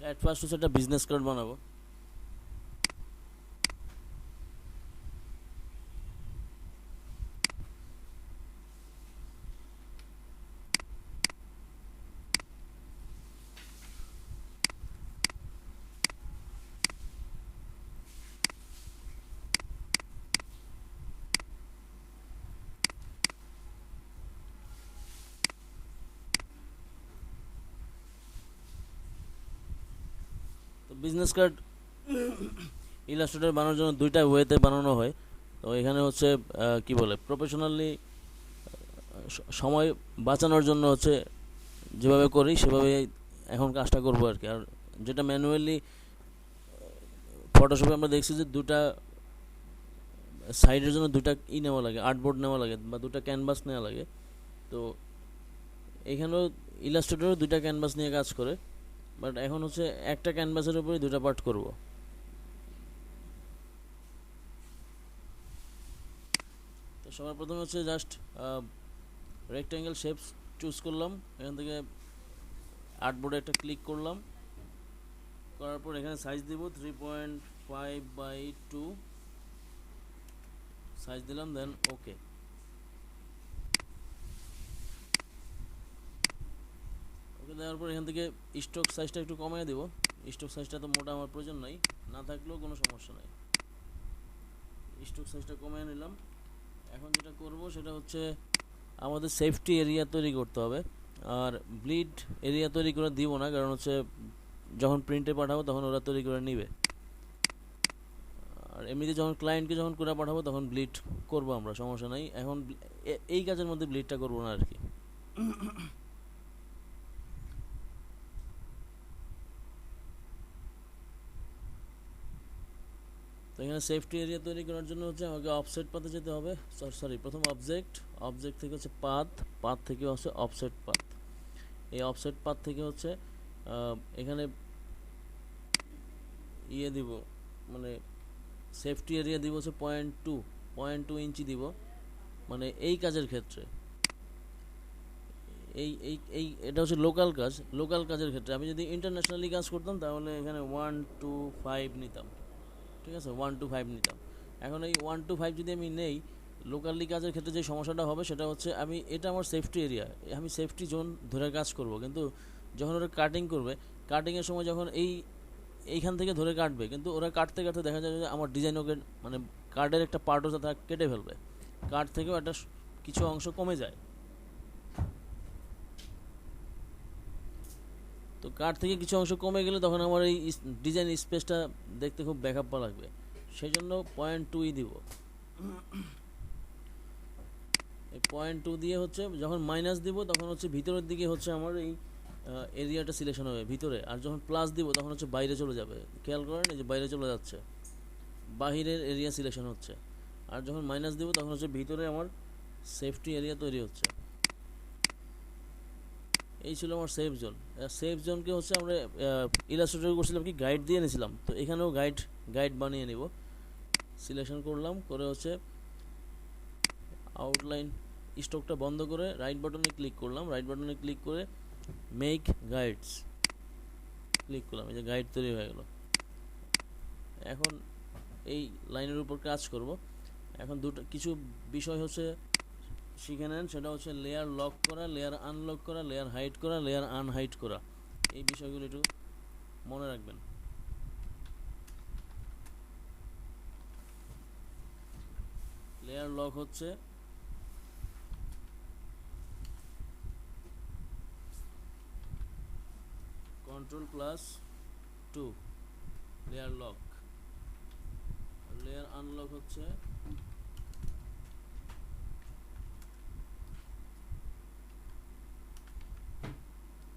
At first হচ্ছে একটা business card বানাবো। তো বিজনেস কার্ড ইলাস্ট্রেটর বানানোর জন্য দুইটা ওয়েতে বানানো হয়। তো এখানে হচ্ছে কি বলে প্রফেশনালি সময় বাঁচানোর জন্য হচ্ছে যেভাবে করি সেভাবে এখন কাজটা করবো আর কি। আর যেটা ম্যানুয়ালি ফটোশপে আমরা দেখছি যে দুটা সাইডের জন্য দুটা নেওয়া লাগে, আর্টবোর্ড নেওয়া লাগে বা দুটা ক্যানভাস নেওয়া লাগে। তো এখানেও ইলাস্ট্রেটরও দুইটা ক্যানভাস নিয়ে কাজ করে, বাট এখন হচ্ছে একটা ক্যানভাসের উপরে দুটা পার্ট করব। তো সবার প্রথমে হচ্ছে জাস্ট রেক্ট্যাঙ্গেল শেপস চুজ করলাম, এখান থেকে আর্টবোর্ডে একটা ক্লিক করলাম, করার পর এখানে সাইজ দিব 3.5/2 সাইজ দিলাম, দেন ওকে। ওকে দেওয়ার পর এখান থেকে স্টক সাইজটা একটু কমিয়ে দেবো। স্টক সাইজটা তো মোটা আমার প্রয়োজন নাই, না থাকলেও কোনো সমস্যা নাই। স্টক সাইজটা কমিয়ে নিলাম। এখন যেটা করব সেটা হচ্ছে আমাদের সেফটি এরিয়া তৈরি করতে হবে। আর ব্লিড এরিয়া তৈরি করে দিব না, কারণ হচ্ছে যখন প্রিন্টে পাঠাবো তখন ওরা তৈরি করে নিবে। আর এমনিতে যখন ক্লায়েন্টকে যখন করে পাঠাবো তখন ব্লিড করব আমরা, সমস্যা নাই। এখন এই কাজের মধ্যে ব্লিডটা করবো না আর কি। তো এখানে সেফটি এরিয়া তৈরি করার জন্য হচ্ছে আমাকে অফসেট পাতে যেতে হবে। সরি, প্রথম অবজেক্ট থেকে হচ্ছে পাথ থেকে হচ্ছে অফসেট পাথ। এই অফসেট পাথ থেকে হচ্ছে এখানে দিব, মানে সেফটি এরিয়া দিব হচ্ছে 0.2 ইঞ্চি দিব, মানে এই কাজের ক্ষেত্রে। এটা হচ্ছে লোকাল কাজের ক্ষেত্রে। আমি যদি ইন্টারন্যাশনালি কাজ করতাম তাহলে এখানে 1 to 5 নিতাম, ঠিক আছে, 1 to 5 নিতাম। এখন এই 1 to 5 যদি আমি নেই, লোকালি কাজের ক্ষেত্রে যে সমস্যাটা হবে সেটা হচ্ছে এটা আমার সেফটি এরিয়া, আমি সেফটি জোন ধরে কাজ করব, কিন্তু যখন ওরা কাটিং করবে, কাটিংয়ের সময় যখন এইখান থেকে ধরে কাটবে, কিন্তু ওরা কাটতে কাটতে দেখা যায় যে আমার ডিজাইন ওকে, মানে কার্ডের একটা পার্টও তারা কেটে ফেলবে, কার্ড থেকেও একটা কিছু অংশ কমে যায়। তো কার্ড থেকে কিছু অংশ কমে গেলে তখন আমার এই ডিজাইন স্পেসটা দেখতে খুব ব্যাকআপ লাগবে, সেই জন্য 0.2 দিব। এই 0.2 দিয়ে হচ্ছে যখন মাইনাস দিব তখন হচ্ছে ভিতরের দিকে হচ্ছে আমার এই এরিয়াটা সিলেকশন হবে ভিতরে, আর যখন প্লাস দিব তখন হচ্ছে বাইরে চলে যাবে। খেয়াল করেন এই যে বাইরে চলে যাচ্ছে, বাহিরের এরিয়া সিলেকশন হচ্ছে। আর যখন মাইনাস দিব তখন হচ্ছে ভিতরে আমার সেফটি এরিয়া তৈরি হচ্ছে। এই ছিল আমার সেফ জোনকে হচ্ছে আমরা ইলাস্ট্রেটর করছিলাম কি গাইড দিয়ে নিয়েছিলাম, তো এখানেও গাইড বানিয়ে নিব। সিলেকশন করলাম, করে হচ্ছে আউটলাইন স্টকটা বন্ধ করে রাইট বাটনে ক্লিক করলাম, রাইট বাটনে ক্লিক করে মেক গাইডস ক্লিক করলাম, এই যে গাইড তৈরি হয়ে গেল। এখন এই লাইনের উপর কাজ করব। এখন কিছু বিষয় হচ্ছে শিখে নেন, সেটা হচ্ছে লেয়ার লক করা, লেয়ার আনলক করা, লেয়ার হাইড করা, লেয়ার আনহাইড করা। এই বিষয়গুলো একটু মনে রাখবেন। লেয়ার লক হচ্ছে Ctrl+2 layer lock. Layer unlock হচ্ছে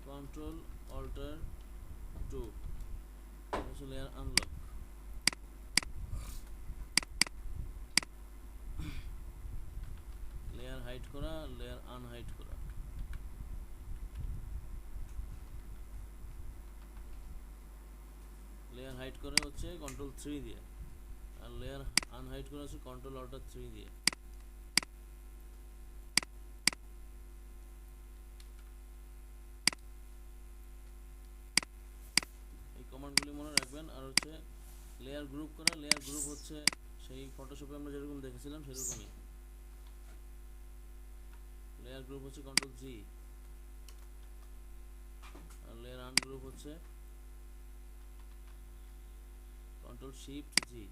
Ctrl+Alt+2, হচ্ছে লেয়ার আনলক। লেয়ার হাইড করা, লেয়ার আনহাইড করা। লেয়ার হাইড করে হচ্ছে Ctrl+3 দিয়ে, আর লেয়ার আনহাইড করা হচ্ছে Ctrl+Alt+3 দিয়ে। এই লেয়ার গ্রুপ করা, লেয়ার গ্রুপ হচ্ছে সেই ফটোশপে আমরা যেরকম দেখেছিলাম সেরকমই। লেয়ার গ্রুপ হচ্ছে কন্ট্রোল জি, আর লেয়ার আনগ্রুপ হচ্ছে কন্ট্রোল শিফট জি।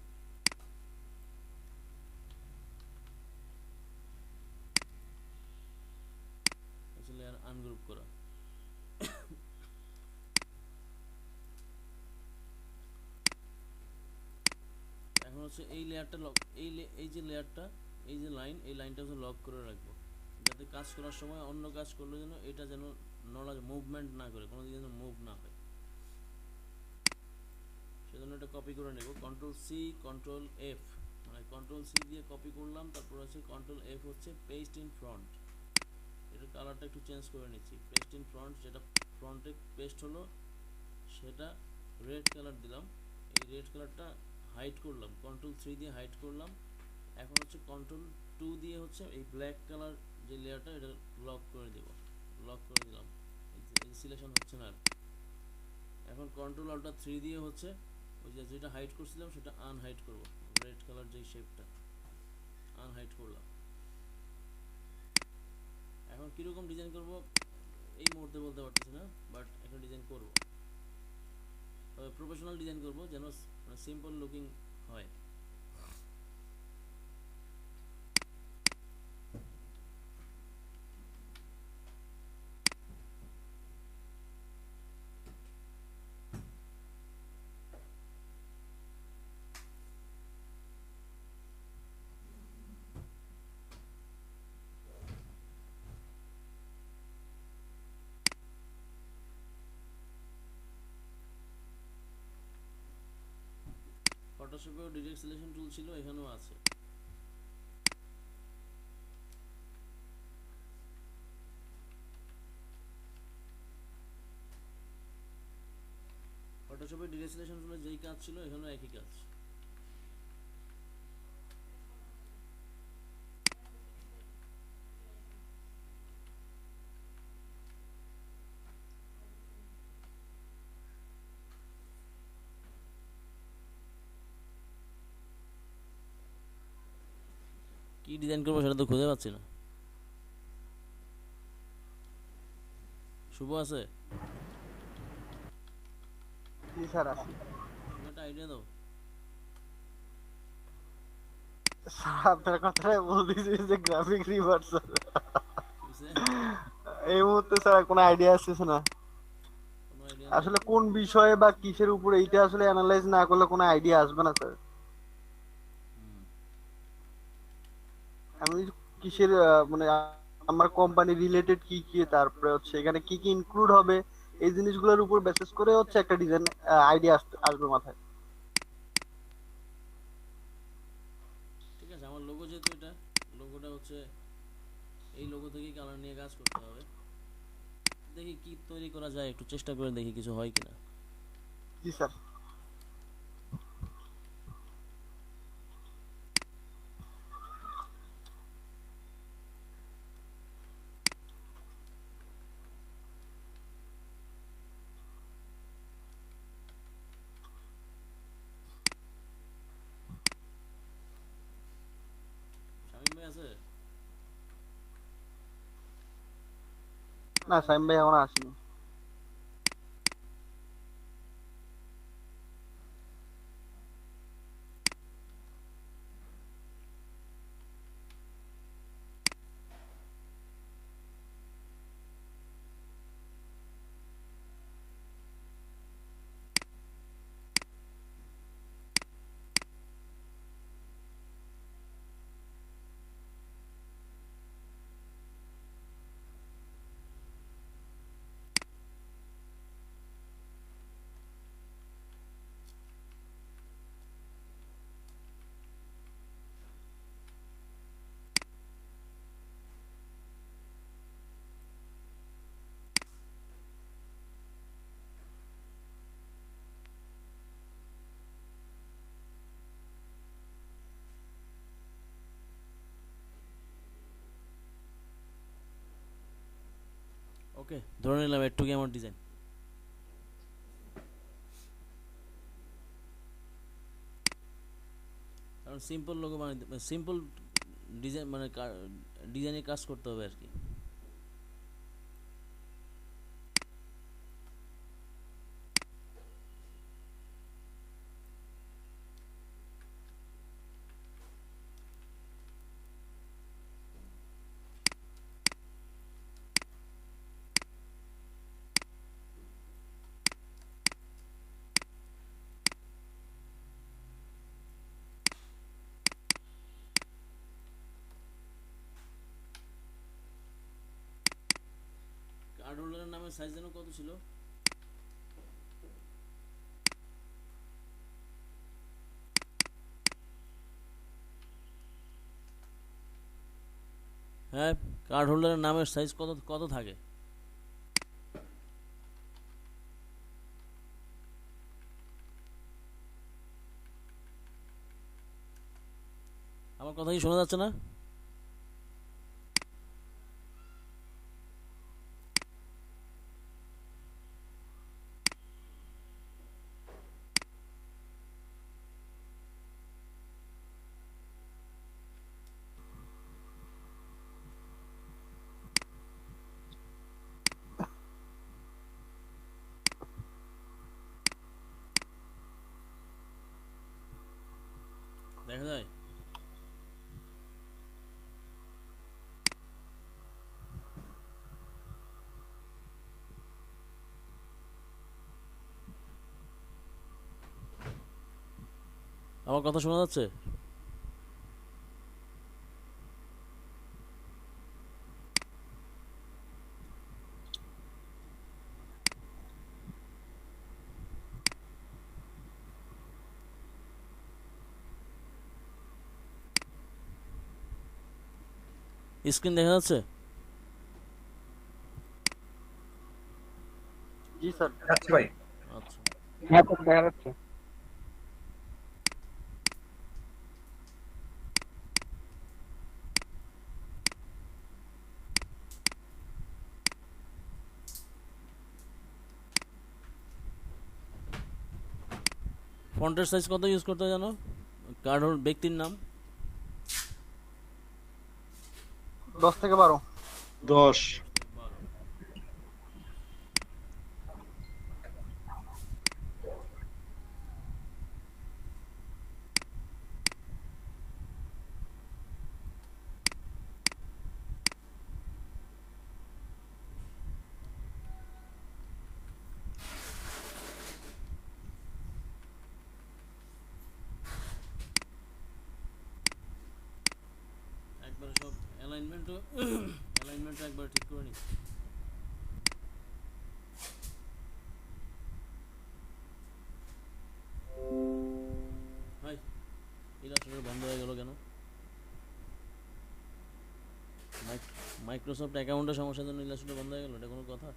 হচ্ছে লেয়ার আনগ্রুপ করা। এখন হচ্ছে এই লেয়ারটা লক, এই যে লেয়ারটা, এই যে লাইন, এই লাইনটা হচ্ছে লক করে রাখবো, যাতে কাজ করার সময় অন্য কাজ করলে যেন এটা যেন নড়া, মুভমেন্ট না করে, কোনো দিকে যেন মুভ না হয়। সেজন্য এটা কপি করে নেব, কন্ট্রোল সি কন্ট্রোল এফ, মানে কন্ট্রোল সি দিয়ে কপি করলাম, তারপর হচ্ছে কন্ট্রোল এফ হচ্ছে পেস্ট ইন ফ্রন্ট। এটার কালারটা একটু চেঞ্জ করে নিচ্ছি, পেস্ট ইন ফ্রন্ট, যেটা ফ্রন্টে পেস্ট হলো সেটা রেড কালার দিলাম। এই রেড কালারটা হাইড করলাম, কন্ট্রোল থ্রি দিয়ে হাইড করলাম। এখন হচ্ছে কন্ট্রোল টু দিয়ে হচ্ছে এই ব্ল্যাক কালার যে লেয়ারটা এটা লক করে দেব, লক করে দিলাম, এই সিলেকশন হচ্ছে না আর। এখন কন্ট্রোল আল্টা থ্রি দিয়ে হচ্ছে ওই যে যেটা হাইড করছিলাম সেটা আনহাইড করব, রেড কালার যেই শেপটা আনহাইড করলাম। এখন কীরকম ডিজাইন করব এই মুহূর্তে বলতে পারতেছি না, বাট একটা ডিজাইন করব, তবে প্রফেশনাল ডিজাইন করব যেন সিম্পল লুকিং হয়। ফটোশপেও ডিরেক্ট সিলেকশন টুল ছিল, এখানেও আছে। ফটোশপে ডিরেক্ট সিলেকশন টুলে যেই কাজ ছিল এখানেও একই কাজ। কি ডিজাইন করবো সেটা তো খুঁজে পাচ্ছি না। শুভ আছে? জি স্যার আছি। তুমি একটা আইডিয়া দাও। স্যার আপনার কথাটাই বলতেছি যে গ্রাফিক রিভার্সাল। কিসে? এই মুহূর্তে স্যার কোনো আইডিয়া আসছে না। কোনো আইডিয়া নাই। আসলে কোন বিষয়ে বা কিসের উপরে এইটা আসলে অ্যানালাইজ না করলে কোনো আইডিয়া আসবে না স্যার। হুম। আমি কিসের মানে আমার কোম্পানি রিলেটেড কি কি, তারপরে হচ্ছে এখানে কি কি ইনক্লুড হবে, এই জিনিসগুলোর উপর বেসিস করে হচ্ছে একটা ডিজাইন আইডিয়া আসবে মাথায়। ঠিক আছে, আমার লোগো যেহেতু এটা, লোগোটা হচ্ছে এই লোগো থেকেই কালার নিয়ে কাজ করতে হবে। দেখি কি তৈরি করা যায়, একটু চেষ্টা করে দেখি কিছু হয় কিনা। জি স্যার। শামিম ভাই আছে? না সাইম ভাই এখন আসেনি। ওকে, ধরে নিলাম একটুকি আমার ডিজাইন। সিম্পল লোগো বানাইতে, সিম্পল ডিজাইন মানে ডিজাইনের কাজ করতে হবে আর কি। কার্ড হোল্ডারের নামের সাইজ যেন কত ছিল? হ্যাঁ, কার্ড হোল্ডারের নামের সাইজ কত কত থাকে? আমার কথা কি শোনা যাচ্ছে না? দেখা যায়? আমার কথা শোনা যাচ্ছে? স্ক্রিন দেখা যাচ্ছে? জি স্যার। আচ্ছা ভাই। আচ্ছা, হ্যাঁ স্যার দেখা যাচ্ছে। ফন্টের সাইজ কত ইউজ করতে হয় জানো? কার্ড হোল্ড ব্যক্তির নাম 10 থেকে 12। 10। একবারে সব অ্যালাইনমেন্টও অ্যালাইনমেন্টও একবার ঠিক করে নি। হাই, ইলাস্ট্রেটর বন্ধ হয়ে গেল কেন? মাইক্রোসফট অ্যাকাউন্টের সমস্যার জন্য ইলাস্ট্রেটর বন্ধ হয়ে গেল, এটা কোনো কথা?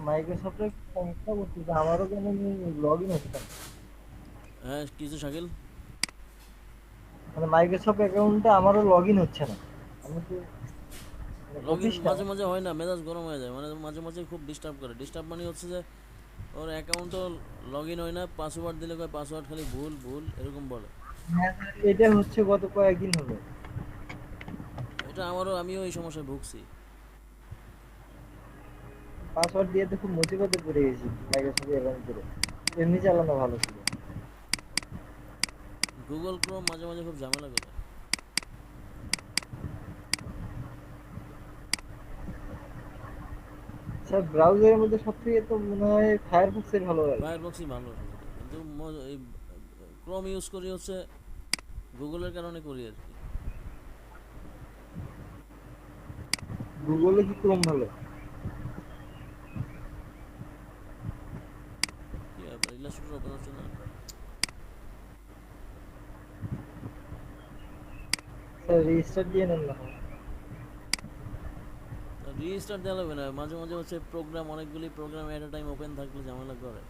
মাইক্রোসফটের সমস্যা করছে যে আমারও কেন লগ ইন হচ্ছে না। হ্যাঁ, কিছু শাকিল? মানে মাইক্রোসফট অ্যাকাউন্টে আমারও লগ ইন হচ্ছে না। আমি তো লগ ইন প্রতিষ্ঠা মাঝে মাঝে হয় না, মেজাজ গরম হয়ে যায়, মানে মাঝে মাঝে খুব ডিস্টার্ব করে। ডিস্টার্ব মানে হচ্ছে যে ওর অ্যাকাউন্টও লগ ইন হয় না, পাসওয়ার্ড দিলে কয় পাসওয়ার্ড খালি ভুল ভুল এরকম বলে। হ্যাঁ, এটা হচ্ছে গত কয়েকদিন হলো। এটা আমিও এই সমস্যায় ভুগছি। পাসওয়ার্ড দিয়ে তো খুব মুসিবতে পড়ে গেছি মাইক্রোসফট অ্যাকাউন্ট করে। এমনি চালানো ভালো ছিল। গুগল ক্রোম মাঝে মাঝে খুব ঝামেলা করে। স্যার ব্রাউজারের মধ্যে সবথেকে তো মনে হয় ফায়ারফক্সের ভালো লাগে। ফায়ারফক্সই ভালো আসলে, কিন্তু এই ক্রোম ইউজ করি হচ্ছে গুগলের কারণে করি আর কি। গুগলে কি ক্রোম ভালো? কি ব্যাপার, ইলাস্ট্রেটর ওপেন হচ্ছে না? স্যার রেজিস্টার দিয়ে নেন না। রিস্টার্ট দেওয়া লাগবে না, মাঝে মাঝে হচ্ছে প্রোগ্রাম, অনেকগুলি program at a time open থাকলে ঝামেলা করে।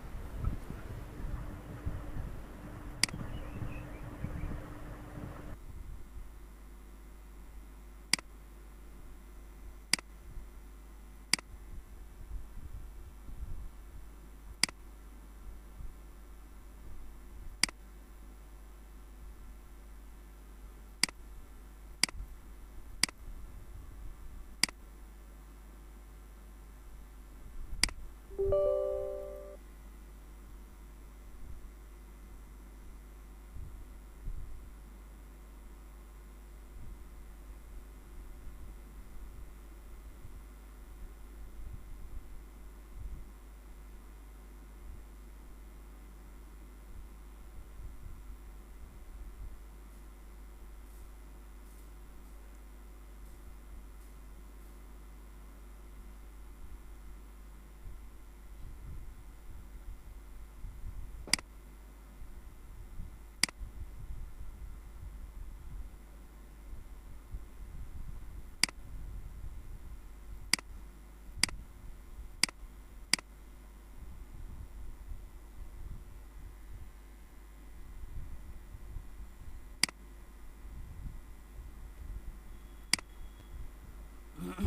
এই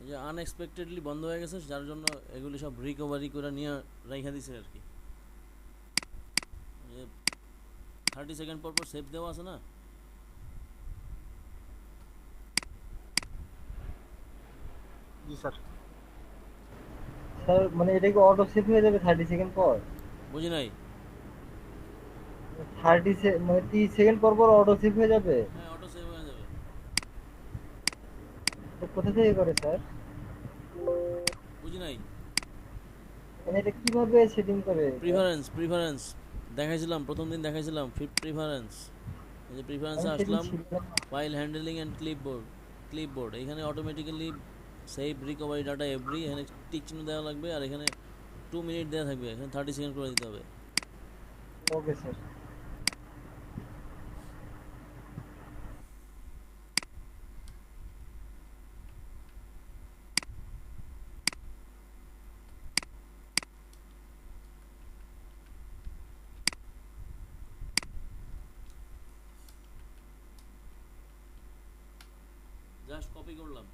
যে আনএক্সপেক্টেডলি বন্ধ হয়ে গেছে, যার জন্য এগুলি সব রিকভারি করে নিয়ে রাইখা দিছে আর কি। যে 30 সেকেন্ড পর পর সেভ দেওয়া আছে না, জি স্যার। স্যার মানে এটা কি অটো সেভ হয়ে যাবে 30 সেকেন্ড পর? বুঝি নাই। মানে 30 সেকেন্ড পর পর অটো সেভ হয়ে যাবে? হ্যাঁ, অটো সেভ হয়ে যাবে। তো কোথা থেকে করে স্যার? বুঝি নাই। মানে এটা কিভাবে সেটিং করে স্যার? প্রিফারেন্স দেখাইছিলাম, প্রথম দিন দেখাইছিলাম প্রিফারেন্স। এই যে প্রিফারেন্সে আমি সেদিন আসলাম, ছিলাম। ফাইল হ্যান্ডলিং অ্যান্ড ক্লিপবোর্ড এখানে automatically save recovery data every, এখানে টিক চিহ্ন দেওয়া লাগবে, আর এখানে 2 মিনিট দেওয়া থাকবে, এখানে 30 সেকেন্ড করে দিতে হবে। Okay sir. জাস্ট কপি করলাম।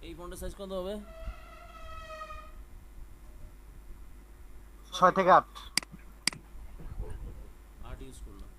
এই ফন্টের সাইজ কত হবে? 6 থেকে 8। 8 ইউজ করলাম।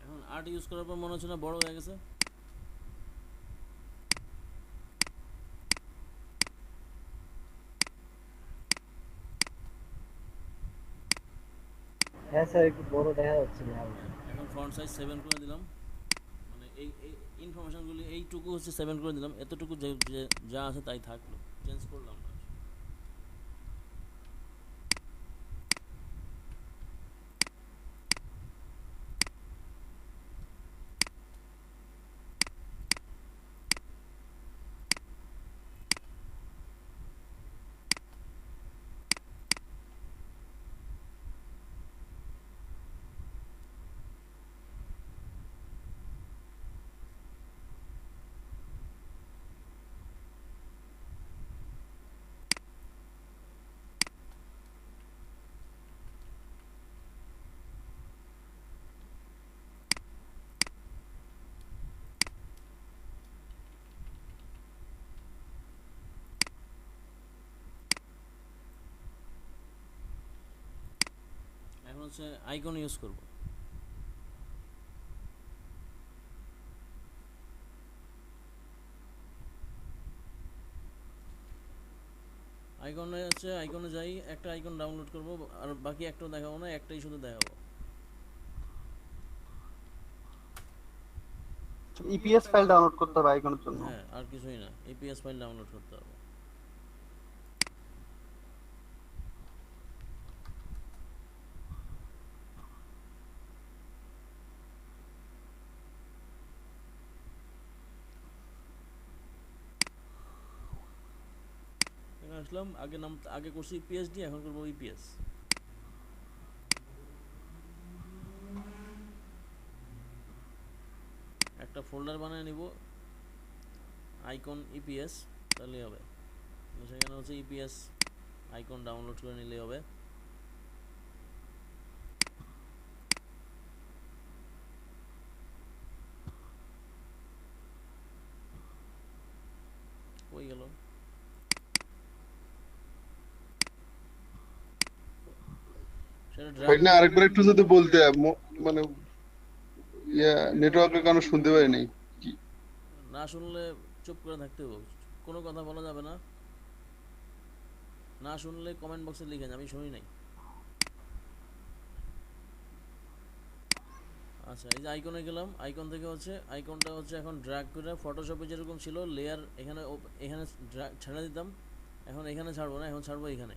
এখন 8 ইউজ করার পর মনে হচ্ছে না বড় হয়ে গেছে? হ্যাঁ স্যার, একটু বড় দেখা যাচ্ছে না হালকা। এখন ফন্ট সাইজ 7 করে দিলাম, মানে এই ইনফরমেশনগুলি এইটুকু হচ্ছে 7 করে দিলাম, এতটুকু যা আছে তাই থাকলো, চেঞ্জ করলাম না। হচ্ছে আইকন ইউজ করব। আইকনে হচ্ছে আইকনে যাই, একটা আইকন ডাউনলোড করব, আর বাকি একটাও দেখাবো না, একটাই শুধু দেখাবো। ইপিএস ফাইল ডাউনলোড করতে হবে আইকনের জন্য। হ্যাঁ, আর কিছুই না, এপিএস ফাইল ডাউনলোড করতে হবে। এখানে আসলাম, আগে করছি পিএসডি, এখন করবো ইপিএস। একটা ফোল্ডার বানিয়ে নিব আইকন ইপিএস, তাহলেই হবে। সেখানে হচ্ছে ইপিএস আইকন ডাউনলোড করে নিলেই হবে। হয়ে গেল। সেটা ভাই ড্রাগ না আরেকবার একটু যদি বলতে মানে নেটওয়ার্কের কারণে শুনতে পারি নাই কি। না শুনলে চুপ করে থাকতে হবে, কোনো কথা বলা যাবে না। না শুনলে কমেন্ট বক্সে লিখেন আমি শুনি নাই। আচ্ছা, এই যে আইকনে গেলাম, আইকন থেকে হচ্ছে আইকনটা হচ্ছে এখন ড্র্যাগ করে ফটোশপে যেরকম ছিল লেয়ার এখানে এখানে ছেড়ে দিতাম, এখন এখানে ছাড়বো না, এখন ছাড়বো এখানে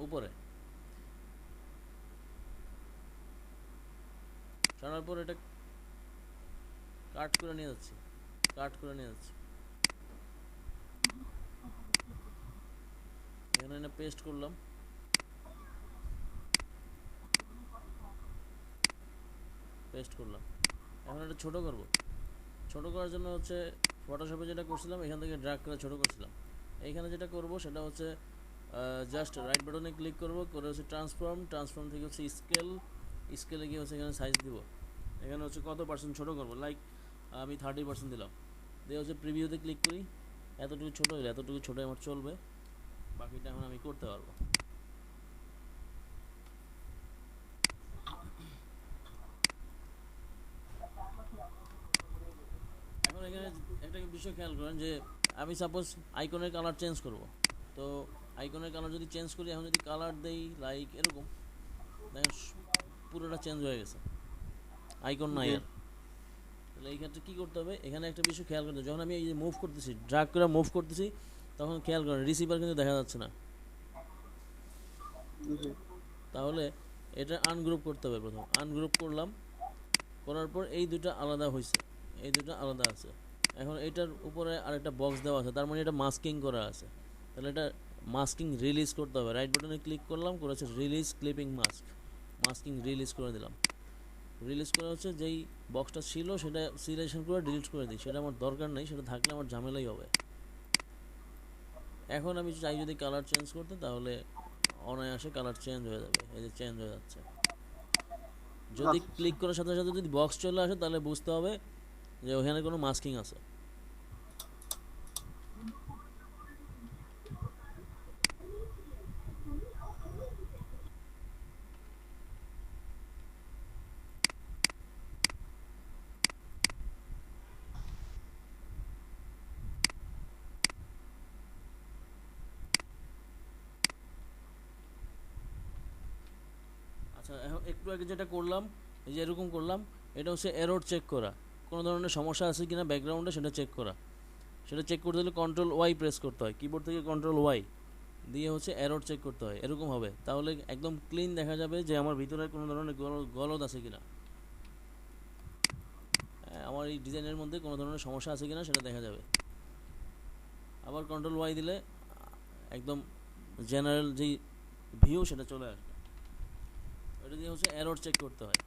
উপরে। ছাড়ার পর এটা কাট করে নিয়ে যাচ্ছি, এখানে এনে পেস্ট করলাম। এখন এটা ছোট করব। ছোট করার জন্য হচ্ছে ফটোশপে যেটা করছিলাম এখান থেকে ড্র্যাগ করে ছোট করছিলাম। এইখানে যেটা করব সেটা হচ্ছে জাস্ট রাইট বাটনে ক্লিক করব, করে হচ্ছে ট্রান্সফর্ম থেকে হচ্ছে স্কেলে গিয়ে হচ্ছে এখানে সাইজ দিব। এখানে হচ্ছে কত পার্সেন্ট ছোট করব, লাইক আমি 30% দিলাম, দিয়ে হচ্ছে প্রিভিউতে ক্লিক করি। এতটুকু ছোট হলে এতটুকু ছোট আমার চলবে, বাকিটা এখন আমি করতে পারবো। এখন এখানে একটা বিষয় খেয়াল করেন যে আমি সাপোজ আইকনের কালার চেঞ্জ করব, তো আইকনের কালার যদি চেঞ্জ করি, এখন যদি কালার দেই লাইক এরকম, দেখেন পুরোটা চেঞ্জ হয়ে গেছে, আইকন নাই আর। তাহলে এই ক্ষেত্রে কী করতে হবে, এখানে একটা বিষয় খেয়াল করতে হবে, যখন আমি এই যে মুভ করতেছি, ড্র্যাগ করে মুভ করতেছি, তখন খেয়াল করেন রিসিভার কিন্তু দেখা যাচ্ছে না। তাহলে এটা আনগ্রুপ করতে হবে। প্রথম আনগ্রুপ করলাম, করার পর এই দুটো আলাদা হয়েছে, এই দুটো আলাদা আছে। এখন এটার উপরে আরেকটা বক্স দেওয়া আছে, তার মানে এটা মাস্কিং করা আছে। তাহলে এটা মাস্কিং রিলিজ করতে হবে। রাইট বাটনে ক্লিক করলাম, করেছে রিলিজ ক্লিপিং মাস্কিং রিলিজ করে দিলাম। রিলিজ করে হচ্ছে যেই বক্সটা ছিল সেটা সিলেকশন করে ডিলিট করে দিই, সেটা আমার দরকার নেই, সেটা থাকলে আমার ঝামেলাই হবে। এখন আমি চাই যদি কালার চেঞ্জ করতে, তাহলে অনায়াসে কালার চেঞ্জ হয়ে যাবে, এই যে চেঞ্জ হয়ে যাচ্ছে। যদি ক্লিক করার সাথে সাথে যদি বক্স চলে আসে, তাহলে বুঝতে হবে যে ওখানে কোনো মাস্কিং আছে। আচ্ছা, এখন একটু আগে যেটা করলাম, এই যে এরকম করলাম, এটা হচ্ছে এরর চেক করা, কোনো ধরনের সমস্যা আছে কিনা ব্যাকগ্রাউন্ডে সেটা চেক করা। সেটা চেক করতে হলে কন্ট্রোল ওয়াই প্রেস করতে হয়, কিবোর্ড থেকে কন্ট্রোল ওয়াই দিয়ে হচ্ছে এরর চেক করতে হয়, এরকম হবে। তাহলে একদম ক্লিন দেখা যাবে যে আমার ভিতরে কোনো ধরনের গলদ আছে কিনা, আমার এই ডিজাইনের মধ্যে কোনো ধরনের সমস্যা আছে কিনা সেটা দেখা যাবে। আবার কন্ট্রোল ওয়াই দিলে একদম জেনারেল যেই ভিউ সেটা চলে আসবে। এটা দিয়ে হচ্ছে এরর চেক করতে হয়,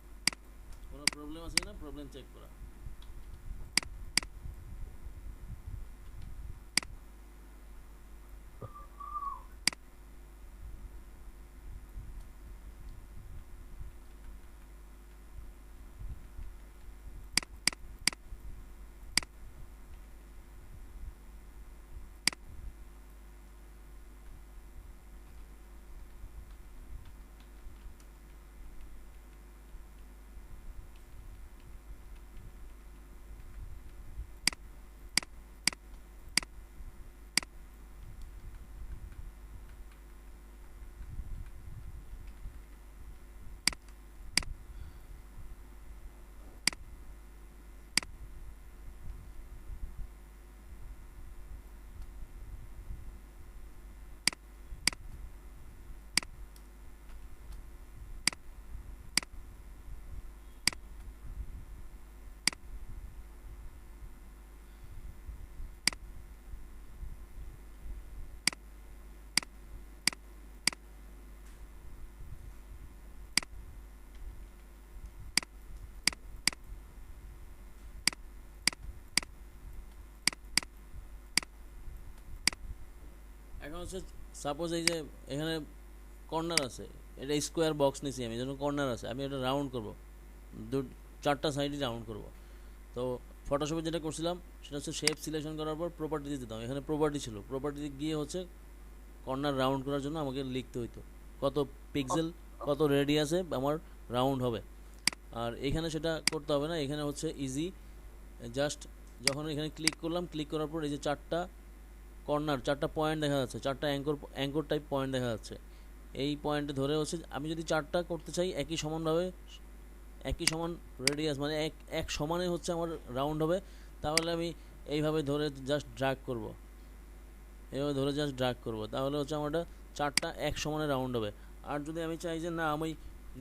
কোনো প্রবলেম আছে কিনা প্রবলেম চেক করা। এখন হচ্ছে সাপোজ এই যে এখানে কর্নার আছে, এটা স্কোয়ার বক্স নিছি আমি, যেন কর্নার আছে, আমি এটা রাউন্ড করব, চারটা সাইডই রাউন্ড করব। তো ফটোশপে যেটা করছিলাম সেটা হচ্ছে শেপ সিলেকশন করার পর প্রপার্টিতে দিতাম, এখানে প্রপার্টি ছিল, প্রপার্টিতে গিয়ে হচ্ছে কর্নার রাউন্ড করার জন্য আমাকে লিখতে হইতো কত পিক্সেল কত রেডিয়াসে আমার রাউন্ড হবে। আর এখানে সেটা করতে হবে না, এখানে হচ্ছে ইজি, জাস্ট যখন এখানে ক্লিক করলাম, ক্লিক করার পর এই যে চারটা কর্নার, চারটা পয়েন্ট দেখা যাচ্ছে, চারটা অ্যাঙ্কর টাইপ পয়েন্ট দেখা যাচ্ছে, এই পয়েন্টে ধরে হচ্ছে আমি যদি চারটা করতে চাই একই সমানভাবে, একই সমান রেডিয়াস, মানে এক এক সমানে হচ্ছে আমার রাউন্ড হবে, তাহলে আমি এইভাবে ধরে জাস্ট ড্র্যাগ করব, এইভাবে ধরে জাস্ট ড্র্যাগ করব, তাহলে হচ্ছে আমার চারটা এক সমানে রাউন্ড হবে। আর যদি আমি চাই যে না আমি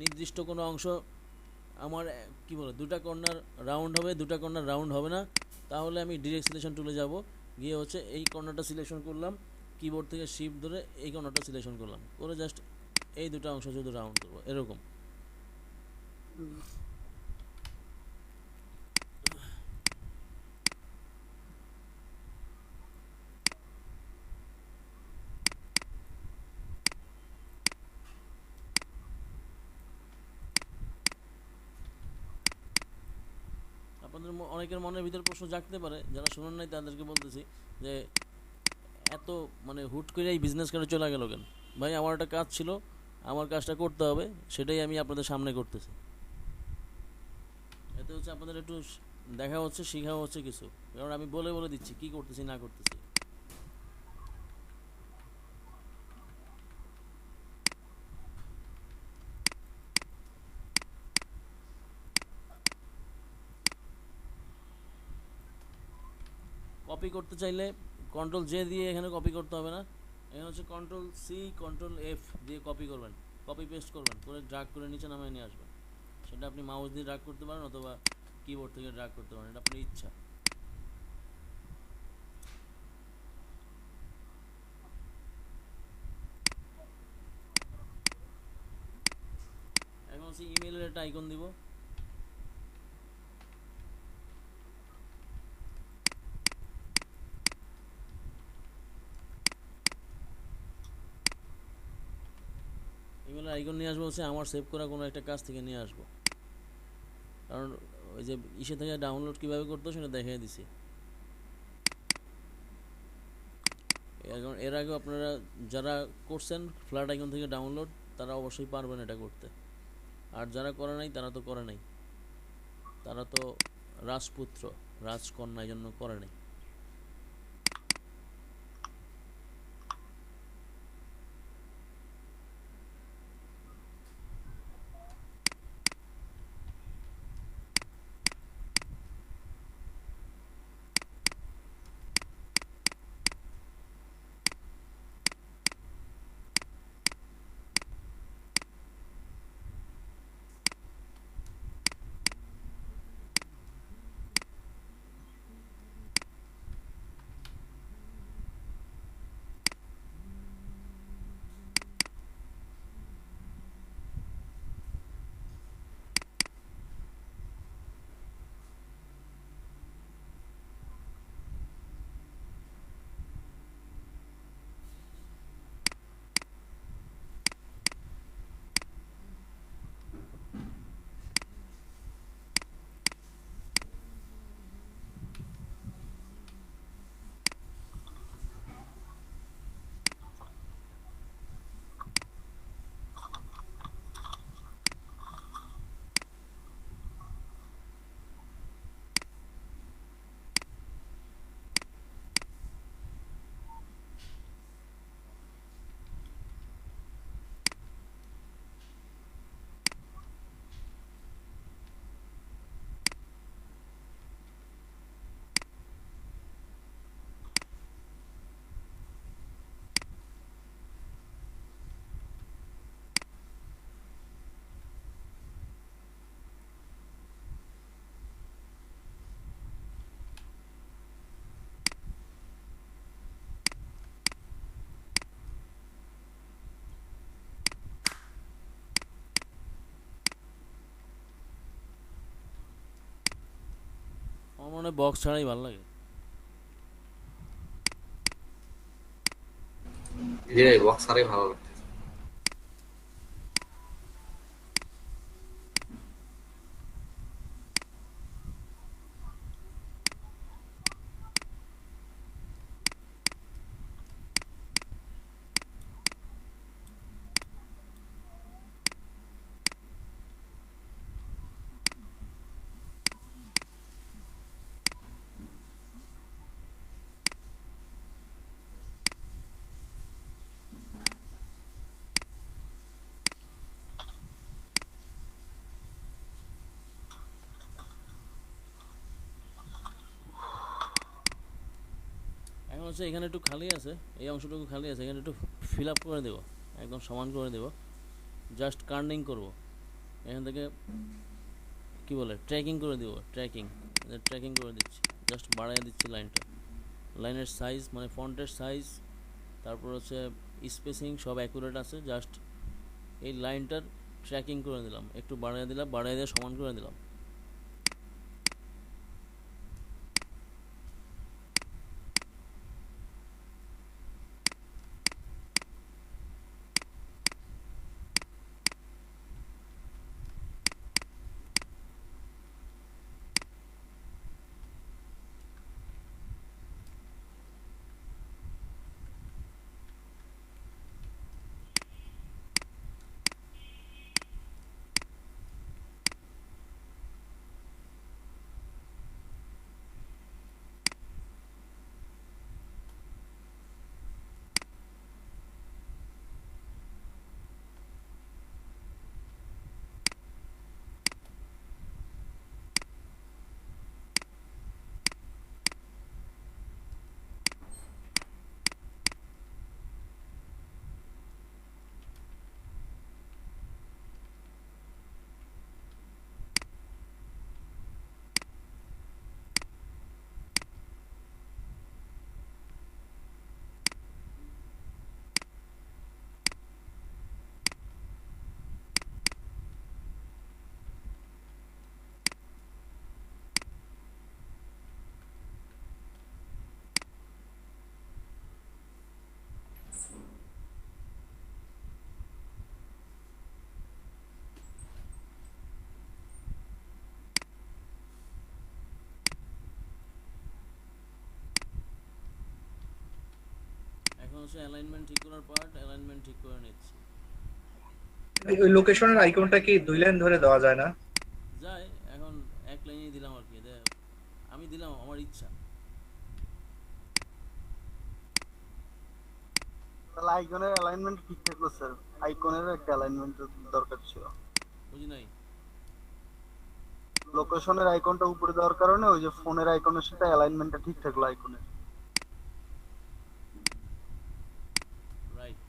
নির্দিষ্ট কোনো অংশ আমার কী বলে দুটা কর্নার রাউন্ড হবে, দুটা কর্নার রাউন্ড হবে না, তাহলে আমি ডিরেক্ট সিলেকশন টুলে যাব, গিয়ে হচ্ছে এই কর্নারটা সিলেকশন করলাম, কিবোর্ড থেকে শিফট ধরে এই কর্নারটা সিলেকশন করলাম, করে জাস্ট এই দুটো অংশ শুধু রাউন্ড করবো এরকম। আপনাদের অনেকের মনের ভিতর প্রশ্ন জাগতে পারে, যারা শুনেন নাই তাদেরকে বলতেছি যে এত মানে হুট করে এই বিজনেস করে চলে গেল কেন? ভাই আমার একটা কাজ ছিল, আমার কাজটা করতে হবে, সেটাই আমি আপনাদের সামনে করতেছি। এতে হচ্ছে আপনাদের একটু দেখা হচ্ছে, শেখা হচ্ছে কিছু, কারণ আমি বলে বলে দিচ্ছি কি করতেছি না করতেছি। কপি করতে চাইলে কন্ট্রোল জে দিয়ে এখানে কপি করতে হবে না, এখানে হচ্ছে কন্ট্রোল সি কন্ট্রোল এফ দিয়ে কপি করবেন, কপি পেস্ট করবেন, করে ড্রাগ করে নিচে নামিয়ে নিয়ে আসবেন। সেটা আপনি মাউস দিয়ে ড্রাগ করতে পারেন অথবা কিবোর্ড থেকে ড্রাগ করতে পারেন, এটা আপনার ইচ্ছা। এখন হচ্ছে ইমেলের একটা আইকন দিব, ইমেলের আইকন নিয়ে আসবো হচ্ছে আমার সেভ করা কোনো একটা কাজ থেকে নিয়ে আসবো, কারণ ওই যে ইসে থেকে ডাউনলোড কীভাবে করতে সেটা দেখিয়ে দিছি। এখন এর আগে আপনারা যারা করছেন ফ্ল্যাট আইকন থেকে ডাউনলোড, তারা অবশ্যই পারবেন এটা করতে, আর যারা করে নাই তারা তো করে নাই, তারা তো রাজপুত্র রাজকন্যা, এই জন্য করে নাই। আমার মনে হয় বক্স ছাড়াই ভালো লাগে। জি ভাই, বক্সারই ভালো লাগতেছে। এখন হচ্ছে এখানে একটু খালি আছে, এই অংশটুকু খালি আছে, এখানে একটু ফিল আপ করে দেবো, একদম সমান করে দেবো, জাস্ট কার্নিং করব এখান থেকে, কি বলে ট্র্যাকিং করে দিব, ট্র্যাকিং ট্র্যাকিং করে দিচ্ছি, জাস্ট বাড়াই দিচ্ছি লাইনটা, লাইনের সাইজ মানে ফন্টের সাইজ, তারপর হচ্ছে স্পেসিং সব অ্যাকুরেট আছে, জাস্ট এই লাইনটার ট্র্যাকিং করে দিলাম, একটু বাড়াই দিলাম, বাড়াই দিয়ে সমান করে দিলাম। এখন হচ্ছে অ্যালাইনমেন্ট ঠিক করার পার্ট, অ্যালাইনমেন্ট ঠিক করে নিচ্ছি। ওই লোকেশনের আইকনটা কি 2 লাইন ধরে দেওয়া যায় না? যায়, এখন এক লাইনেই দিলাম আর কি, আমি দিলাম আমার ইচ্ছা। তাহলে আইকনের অ্যালাইনমেন্ট ঠিক থাকলো স্যার, আইকনেরও একটা অ্যালাইনমেন্ট দরকার ছিল। বুঝি নাই। লোকেশনের আইকনটা উপরে দেওয়ার কারণে ওই যে ফোনের আইকনের সাথে অ্যালাইনমেন্টটা ঠিক থাকলো আইকনের। রাইট।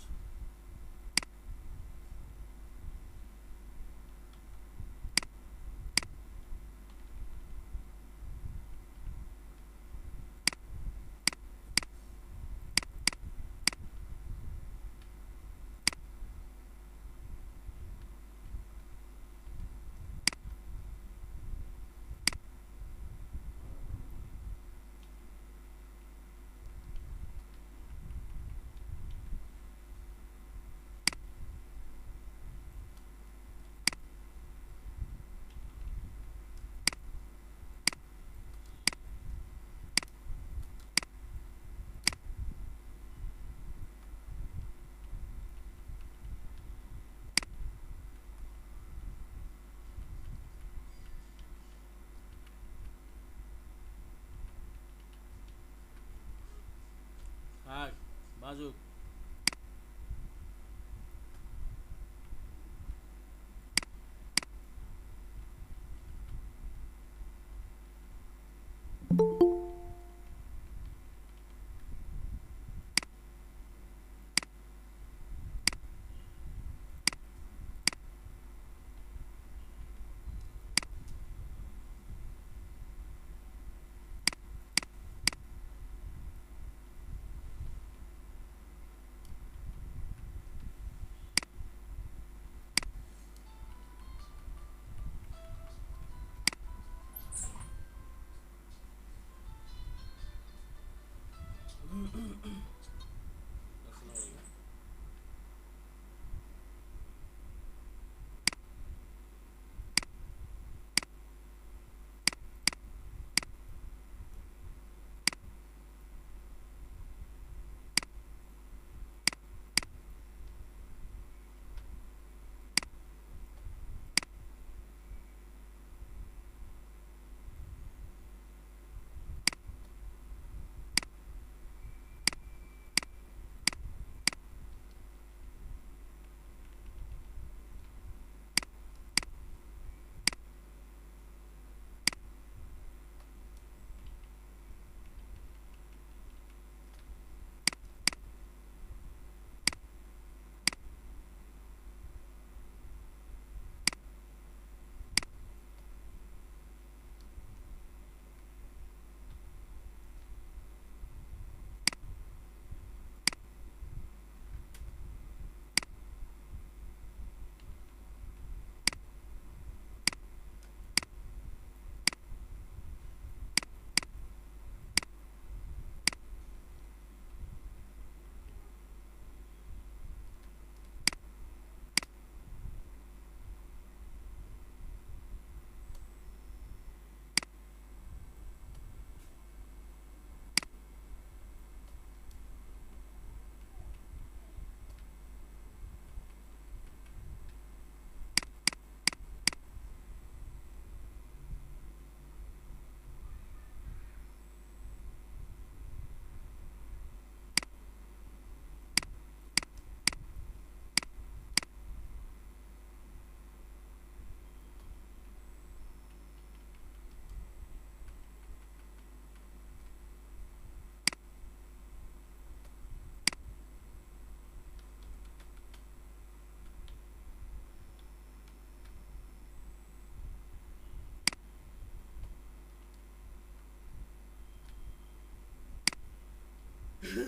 এখন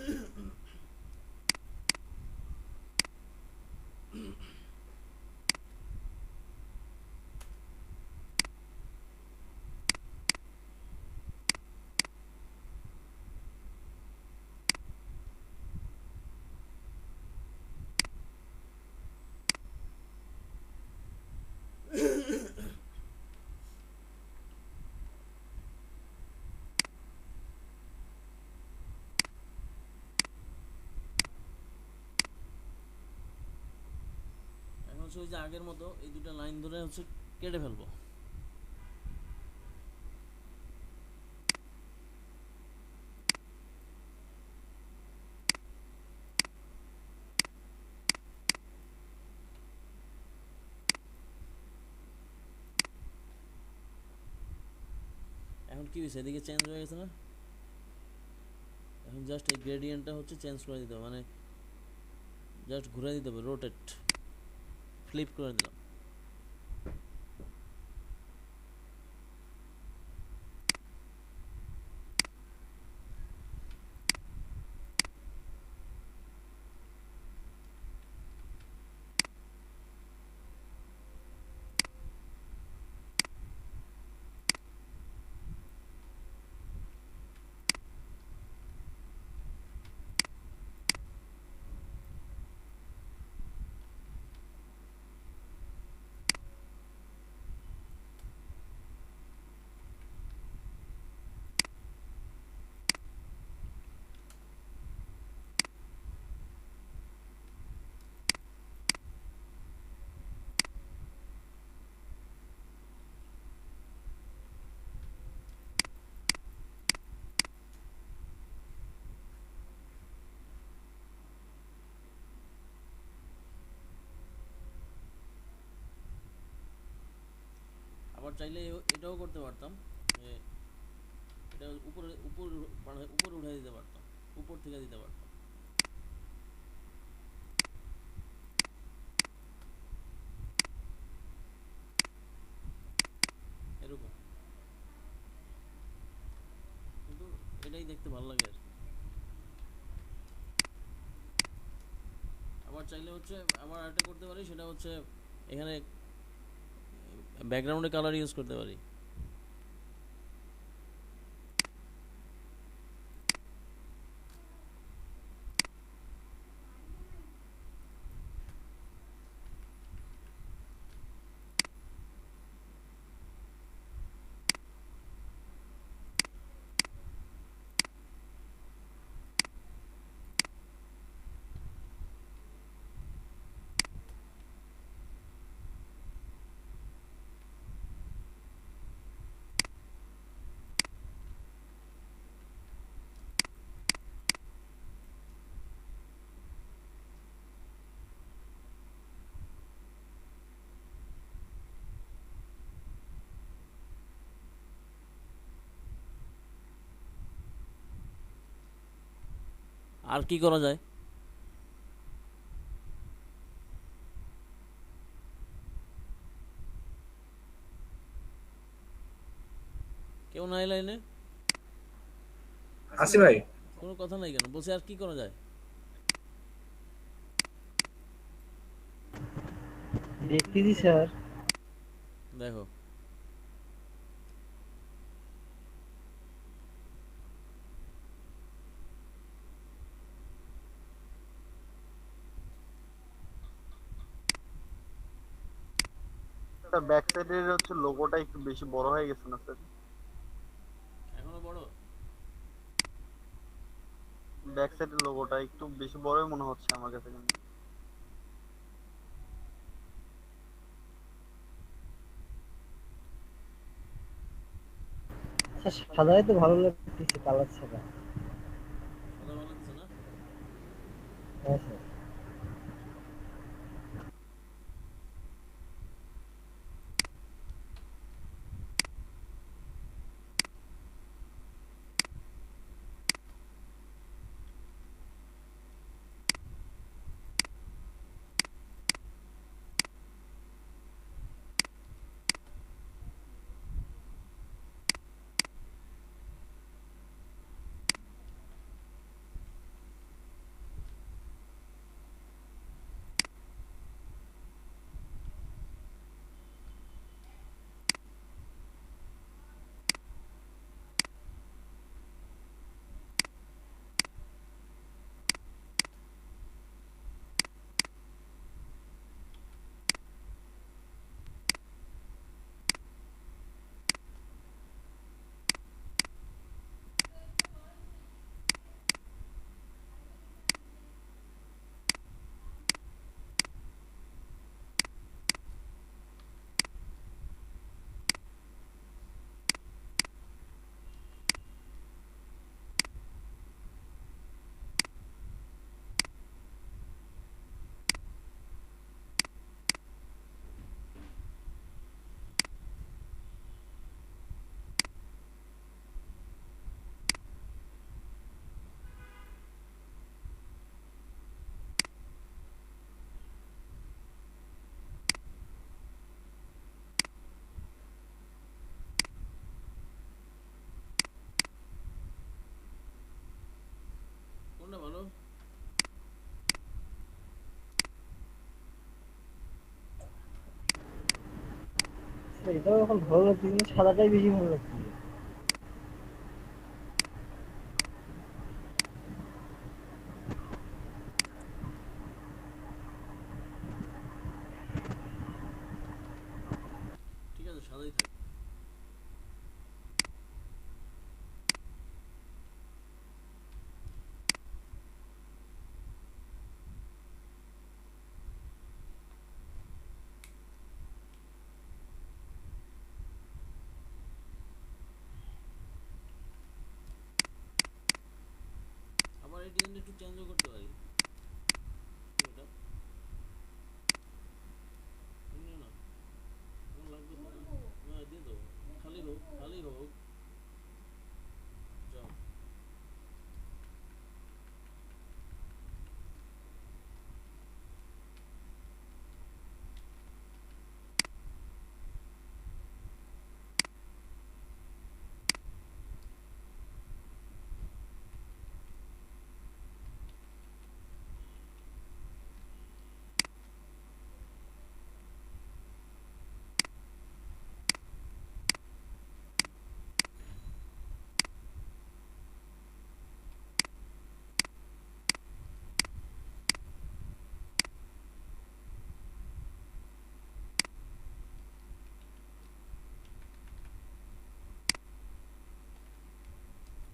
হচ্ছে ওই যে আগের মতো এই দুটো লাইন ধরে হচ্ছে কেটে ফেলবো। এখন কি হয়েছে, এদিকে চেঞ্জ হয়ে গেছে না? এখন জাস্ট এই গ্রেডিয়েন্টটা হচ্ছে চেঞ্জ করে দিতে হবে, মানে জাস্ট ঘুরে দিতে হবে, রোটেট, ফ্লিপ করে দিলাম। আবার চাইলে এটাও করতে পারতাম যে এটা উপরে মানে উপরে উঠে দিতে পারতাম, উপর থেকে দিতে পারতাম। এরকম, কিন্তু এটাই দেখতে ভালো লাগে আর কি। আবার চাইলে হচ্ছে আবার একটা করতে পারি, সেটা হচ্ছে এখানে ব্যাকগ্রাউন্ডে কালার ইউজ করতে পারি। আর কি করা যায়? কেউ নাই লাইনে? আসি ভাই। কোনো কথা নাই কেন? বলছি আর কি করা যায়? দেখতেছি স্যার। দেখো, স্যার ব্যাক সাইডের হচ্ছে লোগোটা একটু বেশি বড় হয়ে গেছে না স্যার? এখনো বড়? ব্যাক সাইডের লোগোটা একটু বেশি বড়ই মনে হচ্ছে আমার কাছে কিন্তু। স্যার সাদাই তো ভালো লাগতেছে কালার ছাড়া। কথা ভালো লাগছে না? হ্যাঁ স্যার। এটাও এখন ভালো লাগছে কিন্তু সাদাটাই বেশি ভালো লাগছে। ঠিক আছে, সাদাই থাক। আবার এই ডিজাইনটা একটু চেঞ্জও করতে পারি। এটা নিও না, আমার লাগবে তো না। হ্যাঁ, দিয়ে দেবো। খালি হোক, খালি হোক। যাও।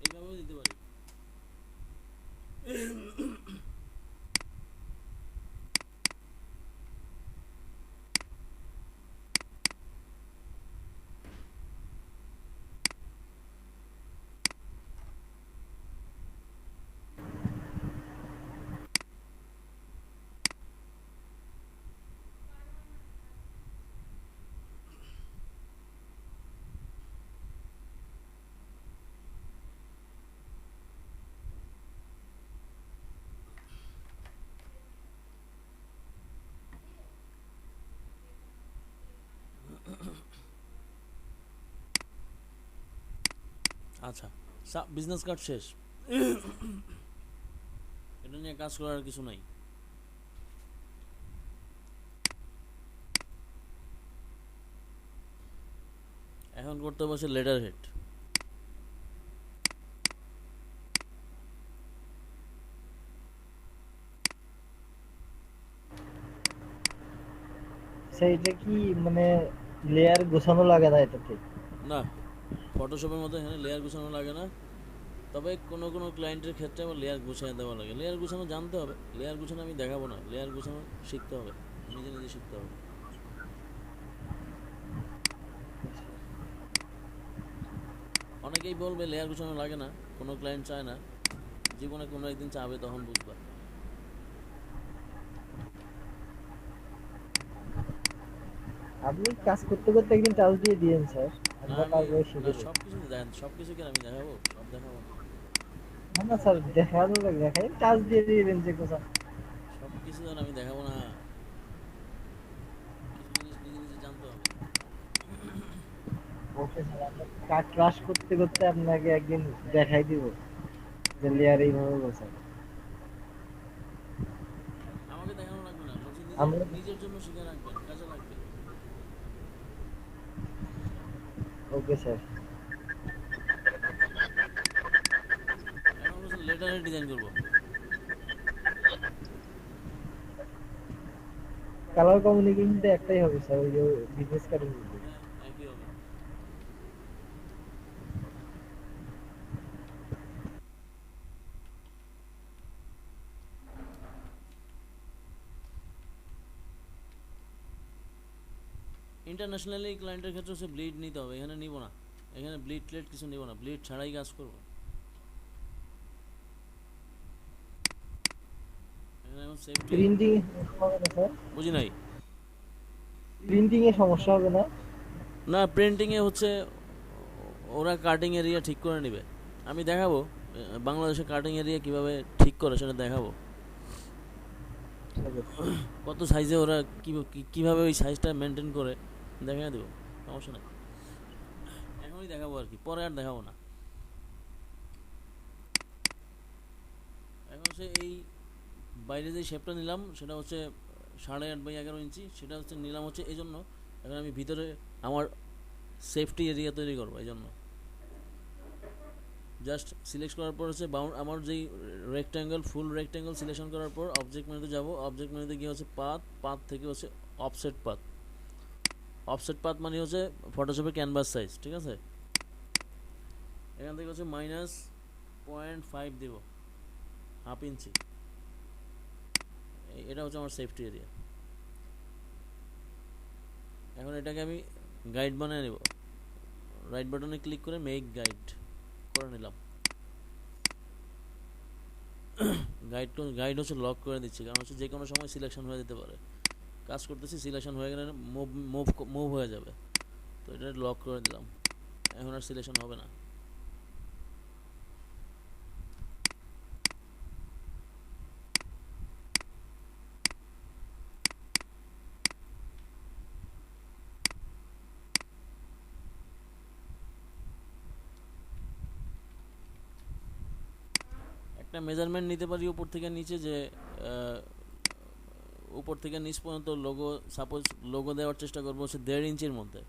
এইভাবেও দিতে পারি। আচ্ছা, বিজনেস কার্ড শেষ। এটা নিয়ে কাজ করার কিছু নাই। এখন করতে বসে লেটার হেড। সেইটা কি মানে লেয়ার গোছানো লাগে না এটাতে? না, ফটোশপের মতো এখানে লেয়ার গুছানো লাগে না। তবে কোনো কোনো ক্লায়েন্টের ক্ষেত্রে আবার লেয়ার গুছিয়ে দেওয়া লাগে। লেয়ার গুছানো জানতে হবে, লেয়ার গুছানো আমি দেখাবো না, লেয়ার গুছানো শিখতে হবে, নিজে নিজে শিখতে হবে। অনেকেই বলবে লেয়ার গুছানো লাগে না, কোনো ক্লায়েন্ট চায় না। জীবনে কোনো একদিন চাবে, তখন বুঝবা। আপনি কাজ করতে করতে একদিন টাচ দিয়ে দিয়েন স্যার, না, আমরা আমি তারপরে না, শিখে দেব। সব কিছু দেখেন, সব কিছু কি আমি দেখাবো? সব দেখাবো না, না না স্যার, দেখানো লাগে, দেখাই টাচ দিয়ে দিবেন যে কোথাও। সব কিছু আর আমি দেখাবো না। কিছু জিনিস নিজে নিজে জানতে হবে। ওকে স্যার, আমরা কাজ ক্লাস করতে করতে আপনাকে একদিন দেখাই দিব যে লেয়ার এইভাবে গোছায়। আমাকে দেখানো লাগবে না, বলছি নিজের আমরা নিজের জন্য শিখে রাখবেন, কাজে লাগবে। Okay sir. এখন বলছি লেটারের ডিজাইন করবো। কালার কমিউনিকেশনটা একটাই হবে স্যার, ওই যে বিজনেস কার্ডের মধ্যে। হ্যাঁ, একই হবে। ইন্টারন্যাশনালি ক্লায়েন্টের ক্ষেত্রে হচ্ছে ব্লিড নিতে হবে, এখানে নিব না। এখানে ব্লিড ট্লেড কিছু নিব না, ব্লিড ছাড়াই কাজ করব। এখানে এখন সেফটি। প্রিন্টিং এ সমস্যা হবে না স্যার? বুঝি নাই। প্রিন্টিং এ সমস্যা হবে না? না, প্রিন্টিংয়ে হচ্ছে ওরা কাটিং এরিয়া ঠিক করে নেবে। আমি দেখাবো বাংলাদেশে কাটিং এরিয়া কিভাবে ঠিক করে, সেটা দেখাবো। কত সাইজে ওরা কিভাবে ওই সাইজটা মেনটেন করে দেখা দেবো, সমস্যা নেই। এখনই দেখাবো আর কি, পরে আর দেখাবো না। এখন হচ্ছে এই বাইরে যে শেপটা নিলাম সেটা হচ্ছে 8.5 বাই 11 ইঞ্চি। সেটা হচ্ছে নিলাম হচ্ছে এই জন্য, এখন আমি ভিতরে আমার সেফটি এরিয়া তৈরি করবো। এই জন্য জাস্ট সিলেক্ট করার পর হচ্ছে আমার যেই রেক্ট্যাঙ্গেল, ফুল রেক্ট্যাঙ্গেল সিলেকশন করার পর অবজেক্ট মেনুতে যাব। অবজেক্ট মেনুতে গিয়ে হচ্ছে পাথ থেকে হচ্ছে অফসেট পাথ। অফসেট পাথ মানে হচ্ছে ফটোশপের ক্যানভাস সাইজ, ঠিক আছে। এখান থেকে হচ্ছে -0.5 দেব, হাফ ইঞ্চি। এটা হচ্ছে আমার সেফটি এরিয়া। এখন এটাকে আমি গাইড বানিয়ে নেব। রাইট বাটনে ক্লিক করে মেক গাইড করে নিলাম। গাইড হচ্ছে লক করে দিচ্ছি, কারণ হচ্ছে যে কোনো সময় সিলেকশন হয়ে যেতে পারে। কাজ করতেছি, সিলেকশন হয়ে গেলে মুভ হয়ে যাবে, তো এটা লক করে দিলাম। এখন আর সিলেকশন হবে না। একটা মেজারমেন্ট নিতে পারি উপর থেকে নিচে, যে উপর থেকে নিচ পর্যন্ত সাপোজ লোগো দেওয়ার চেষ্টা করবো হচ্ছে 1.5 ইঞ্চির মধ্যে।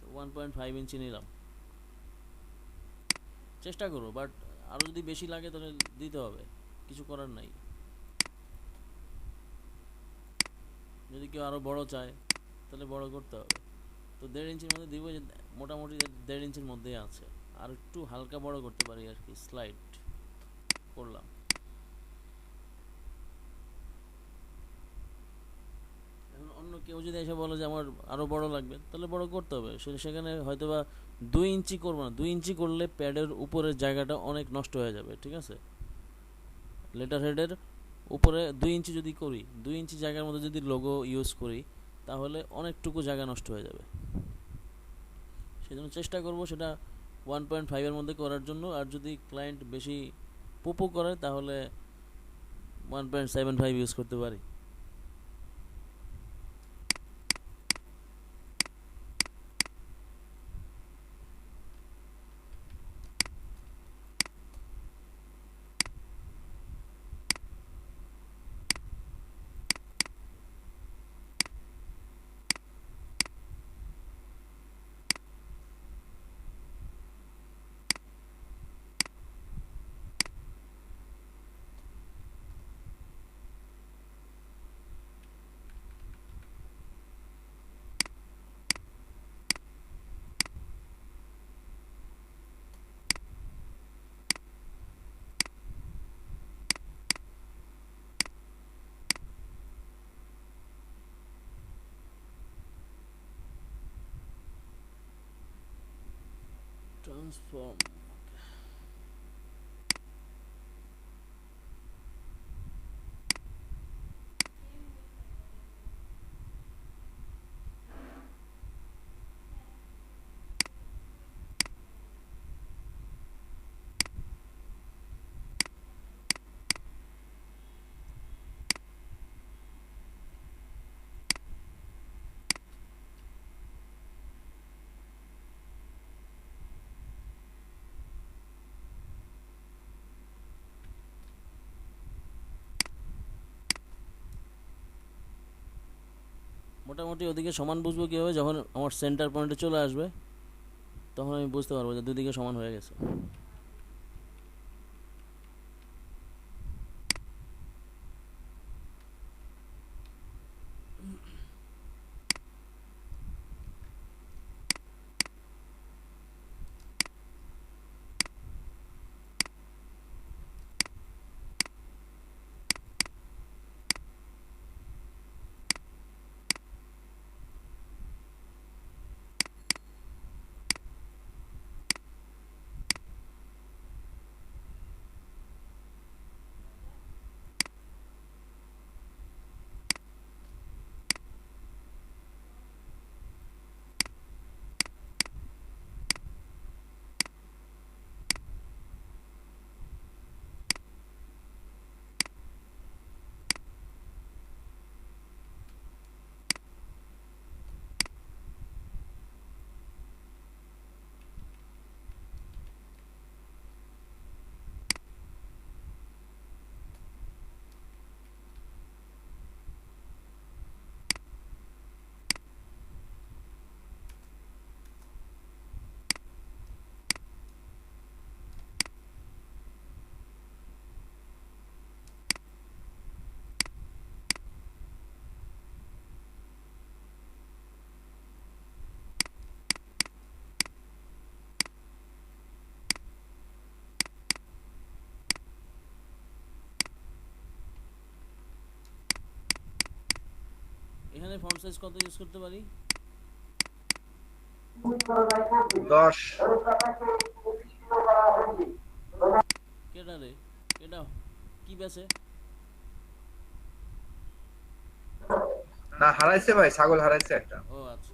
তো 1.5 ইঞ্চি নিলাম, চেষ্টা করবো, বাট আরও যদি বেশি লাগে তাহলে দিতে হবে, কিছু করার নাই। যদি কেউ আরও বড় চায় তাহলে বড় করতে হবে। তো 1.5 ইঞ্চির মধ্যে দিব, যে মোটামুটি 1.5 ইঞ্চির মধ্যেই আছে। আর একটু হালকা বড় করতে পারি আর কি, স্লাইড করলাম। এখন অন্য কেউ যদি এসে বলে যে আমার আরও বড় লাগবে, তাহলে বড় করতে হবে। সেখানে হয়তো বা 2 ইঞ্চি করবো না। 2 ইঞ্চি করলে প্যাডের উপরের জায়গাটা অনেক নষ্ট হয়ে যাবে, ঠিক আছে। লেটার হেডের উপরে 2 ইঞ্চি যদি করি, 2 ইঞ্চি জায়গার মধ্যে যদি লোগো ইউজ করি, তাহলে অনেকটুকু জায়গা নষ্ট হয়ে যাবে। সেজন্য চেষ্টা করব সেটা 1.5 এর মধ্যে করার জন্য। আর যদি ক্লায়েন্ট বেশি পোপো করে তাহলে 1.75 ইউজ করতে পারি। ট্রান্সফর্ম, মোটামুটি ওদিকে সমান বুঝবো কীভাবে, যখন আমার সেন্টার পয়েন্টে চলে আসবে তখন আমি বুঝতে পারবো যে দুদিকে সমান হয়ে গেছে। এখানে ফন্ট সাইজ কত ইউজ করতে পারি? 10। কেডা রে? কেডা? কি বেছে? না, হারাইছে ভাই, ছাগল হারাইছে একটা। ও আচ্ছা।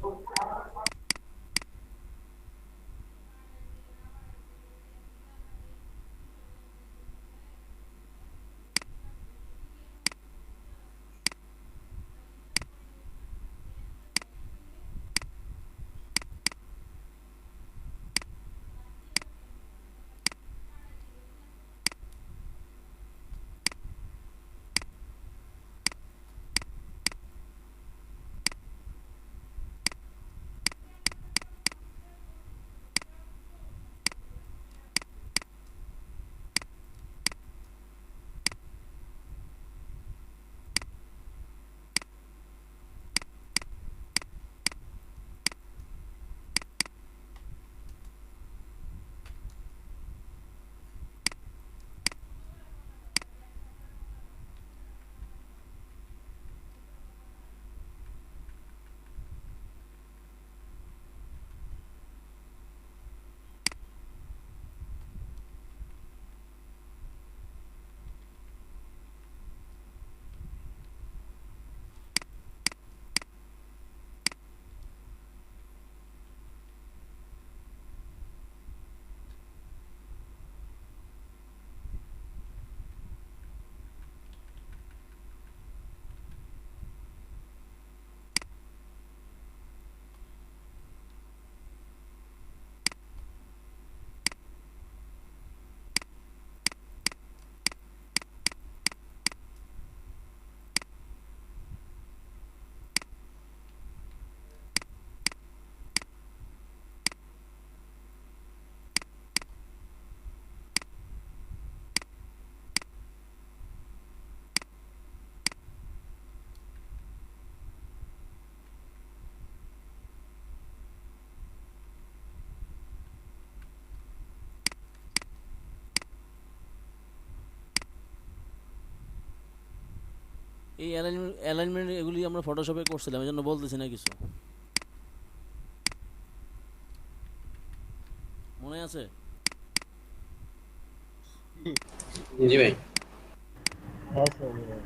এই অ্যালাইনমেন্ট এগুলি আমরা ফটোশপে করছিলাম, এই জন্য বলতেছি না কিছু। মনে আছে? জি ভাই। হ্যাঁ সবুজ ভাই।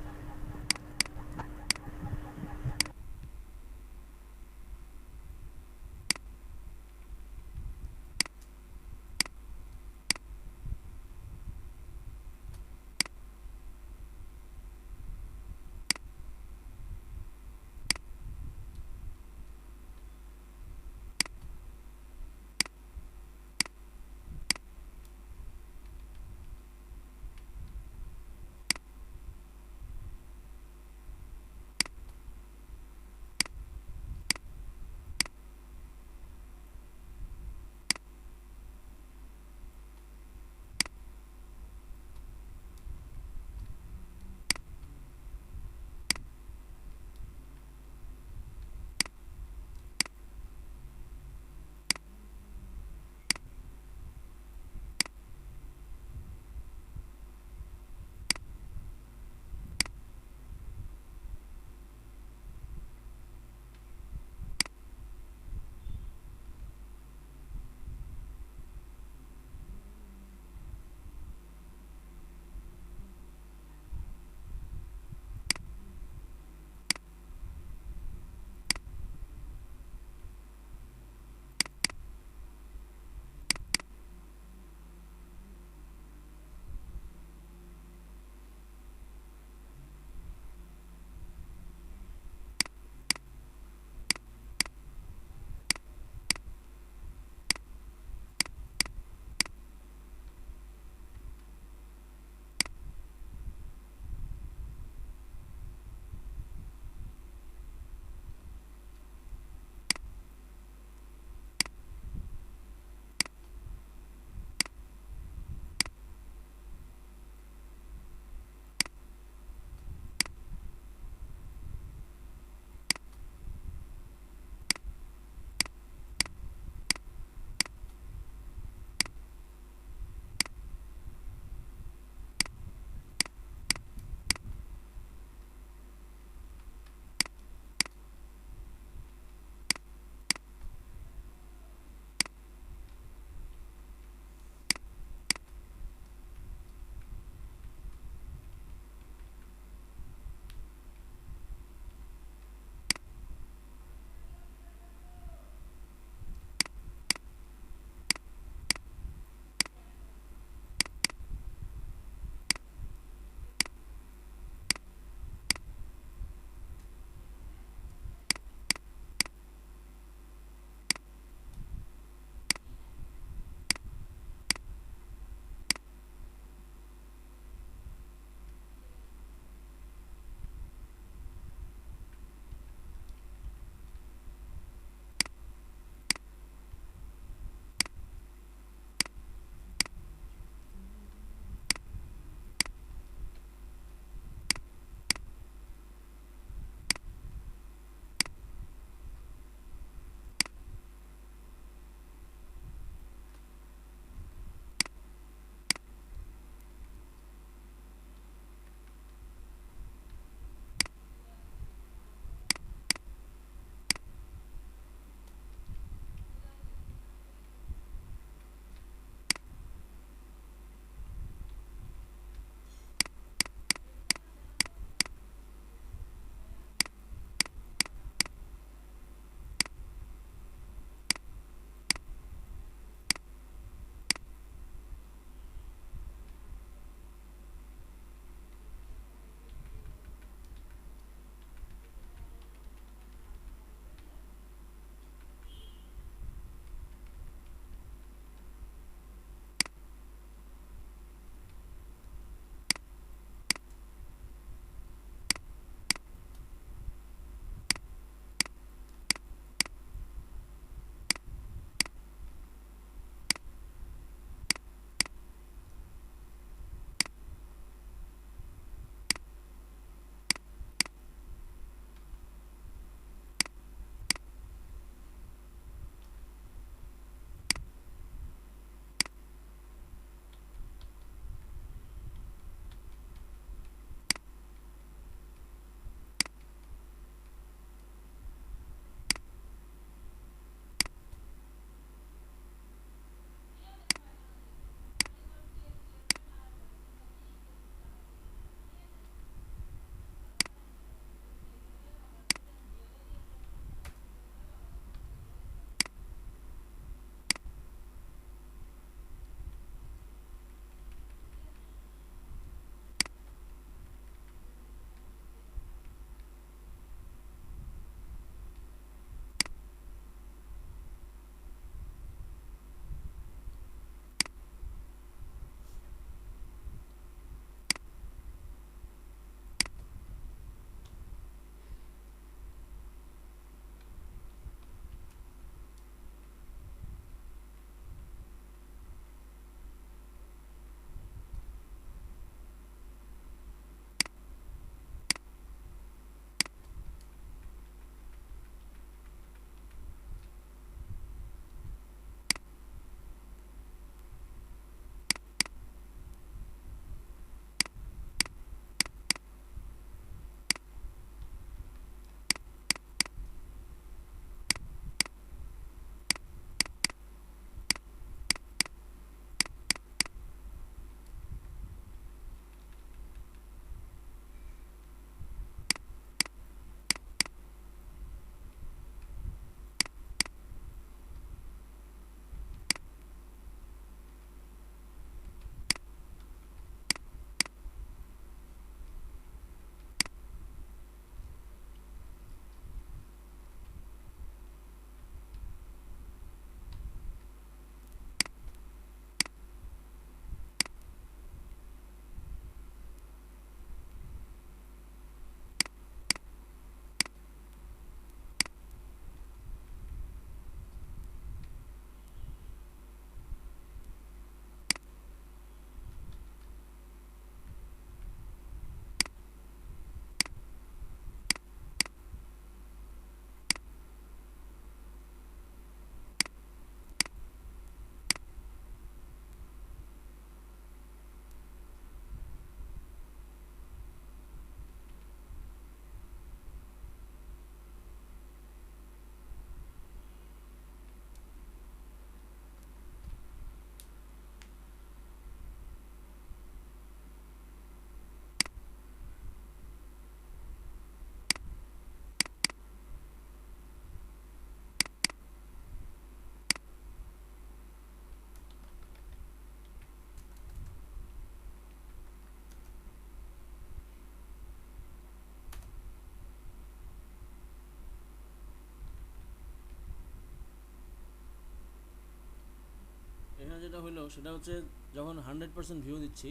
সেটা হচ্ছে যখন 100% ভিউ দিচ্ছি,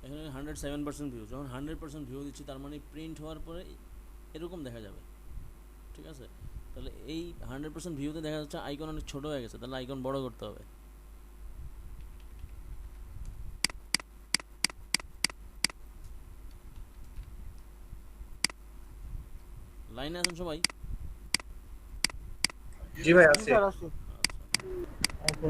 এখানে 107% ভিউ, যখন 100% ভিউ দিচ্ছি তার মানে প্রিন্ট হওয়ার পরে এরকম দেখা যাবে, ঠিক আছে? তাহলে এই 100% ভিউতে দেখা যাচ্ছে আইকন অনেক ছোট হয়ে গেছে, তাহলে আইকন বড় করতে হবে। লাইনে আছেন সবাই? জি ভাই জি আছে। স্যার আছে। আচ্ছা,